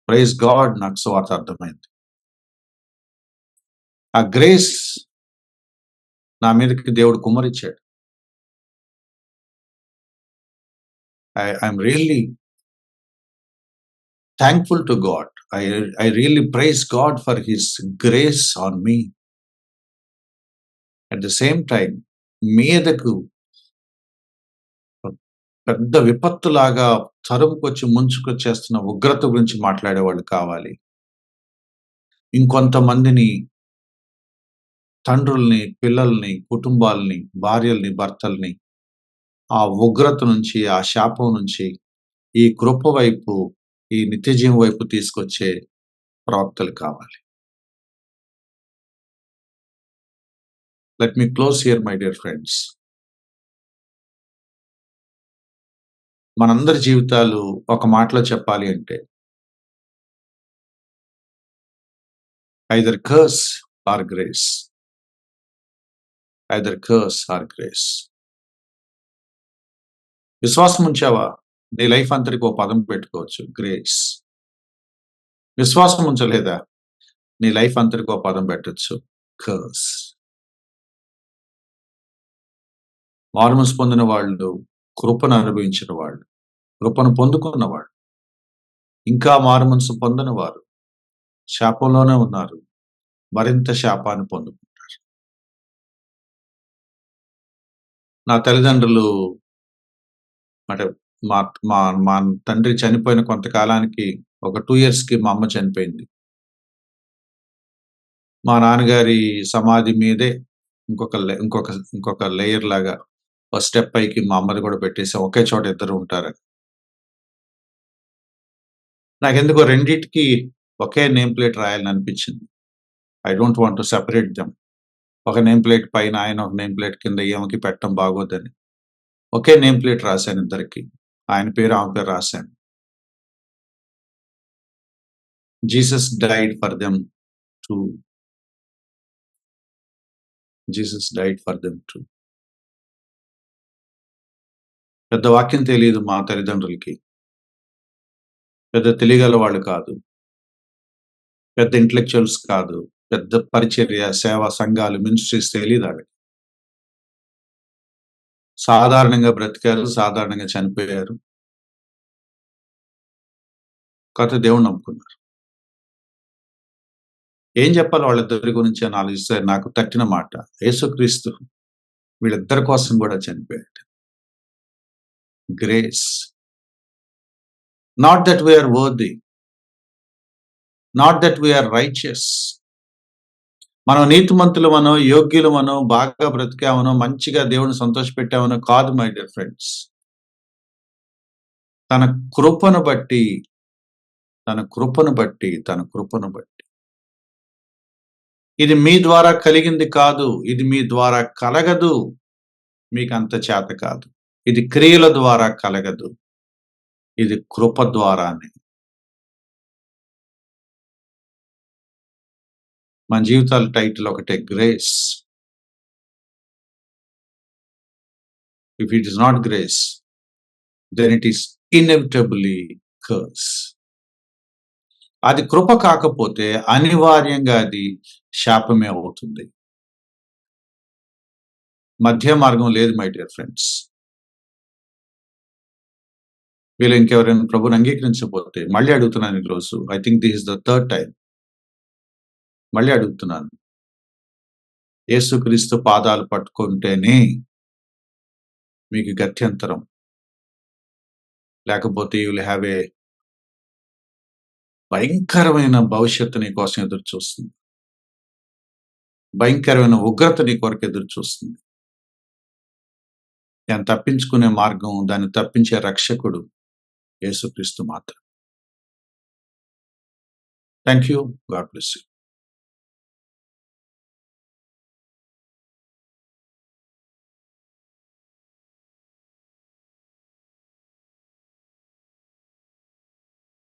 ప్రైజ్ గాడ్, నాకు సువార్త అర్థమైంది. ఆ గ్రేస్ నా మీదకి దేవుడు కుమ్మరిచ్చాడు. I'm really thankful to God. I really praise God for His grace on me. At the same time, మీదకు పెద్ద విపత్తులాగా తరుముకొచ్చి ముంచుకొచ్చేస్తున్న ఉగ్రత గురించి మాట్లాడేవాళ్ళు కావాలి. ఇంకొంతమందిని, తండ్రుల్ని, పిల్లల్ని, కుటుంబాల్ని, భార్యల్ని, భర్తల్ని ఆ ఉగ్రత నుంచి, ఆ శాపం నుంచి ఈ కృప వైపు, ఈ నిత్యజీవం వైపు తీసుకొచ్చే ప్రవక్తలు కావాలి. Let me close here, my dear friends. మనందరి జీవితాలు ఒక మాటలో చెప్పాలి అంటే either curse or grace. Either curse or grace. విశ్వాసం ఉంచావా? నీ లైఫ్ అంతటికి ఒక పదం పెట్టుకోవచ్చు, గ్రేస్. విశ్వాసం ఉంచలేదా? నీ లైఫ్ అంతటికి ఒక పదం పెట్టొచ్చు, కర్స్. మారుమనసు పొందిన వాళ్ళు, కృపను అనుభవించిన వాళ్ళు, కృపను పొందుకున్న వాళ్ళు, ఇంకా మారుమనసు పొందని వారు శాపంలోనే ఉన్నారు, మరింత శాపాన్ని పొందుకుంటారు. నా తల్లిదండ్రులు అంటే మా మా మా తండ్రి చనిపోయిన కొంతకాలానికి, ఒక 2 yearsకి మా అమ్మ చనిపోయింది. మా నాన్నగారి సమాధి మీదే ఇంకొక లేయర్ లాగా ఒక స్టెప్ పైకి మా అమ్మది కూడా పెట్టేసాం. ఒకే చోట ఇద్దరు ఉంటారని. నాకెందుకో రెండిటికి ఒకే నేమ్ ప్లేట్ రాయాలని అనిపించింది. I don't want to separate them. ఒక నేమ్ ప్లేట్ పైన ఆయన, ఒక నేమ్ ప్లేట్ కింద ఈమెకి పెట్టడం బాగోదని ఒకే నేమ్ ప్లేట్ రాశాను ఇద్దరికి. ఆయన పేరు, ఆమె పేరు రాశాను. Jesus died for them two. Jesus died for them two. పెద్ద వాక్యం తెలియదు మా తల్లిదండ్రులకి. పెద్ద తెలియగల వాళ్ళు కాదు. పెద్ద ఇంటెలెక్చువల్స్ కాదు. పెద్ద పరిచర్య, సేవా సంఘాలు, మినిస్ట్రీస్ తెలీదాళ్ళకి. సాధారణంగా బ్రతికారు, సాధారణంగా చనిపోయారు. కాకపోతే దేవుడిని నమ్ముకున్నారు. ఏం చెప్పాలి వాళ్ళిద్దరి గురించి అని ఆలోచిస్తే నాకు తట్టిన మాట, యేసుక్రీస్తు వీళ్ళిద్దరి కోసం కూడా చనిపోయాడు. Grace. Not that we are worthy. Not that we are righteous. మనం నీతిమంతులమనో, యోగ్యులమనో, బాగా బ్రతికామనో, మంచిగా దేవుడిని సంతోషపెట్టామనో కాదు మై డియర్ ఫ్రెండ్స్. తన కృపను బట్టి, తన కృపను బట్టి, తన కృపను బట్టి. ఇది మీ ద్వారా కలిగింది కాదు. ఇది మీ ద్వారా కలగదు. మీకంత చేత కాదు. ఇది క్రియల ద్వారా కలగదు. ఇది కృప ద్వారానే. మన జీవితాల టైటిల్ ఒకటే, grace. If it is not grace, then it is inevitably curse. అది కృప కాకపోతే అనివార్యంగా అది శాపమే అవుతుంది. మధ్య మార్గం లేదు మై డియర్ ఫ్రెండ్స్. వీళ్ళు ఇంకెవరైనా ప్రభుని అంగీకరించకపోతే మళ్ళీ అడుగుతున్నాను ఈరోజు. I think this is the third time. మళ్ళీ అడుగుతున్నాను. యేసుక్రీస్తు పాదాలు పట్టుకుంటేనే మీకు గత్యంతరం. లేకపోతే యూ విల్ హ్యావ్ ఏ భయంకరమైన భవిష్యత్తు నీ కోసం ఎదురు చూస్తుంది. భయంకరమైన ఉగ్రత నీ కొరకు ఎదురు చూస్తుంది. దాన్ని తప్పించుకునే మార్గం, దాన్ని తప్పించే రక్షకుడు యేసుక్రీస్తు మాత్రం. Thank you. God bless you.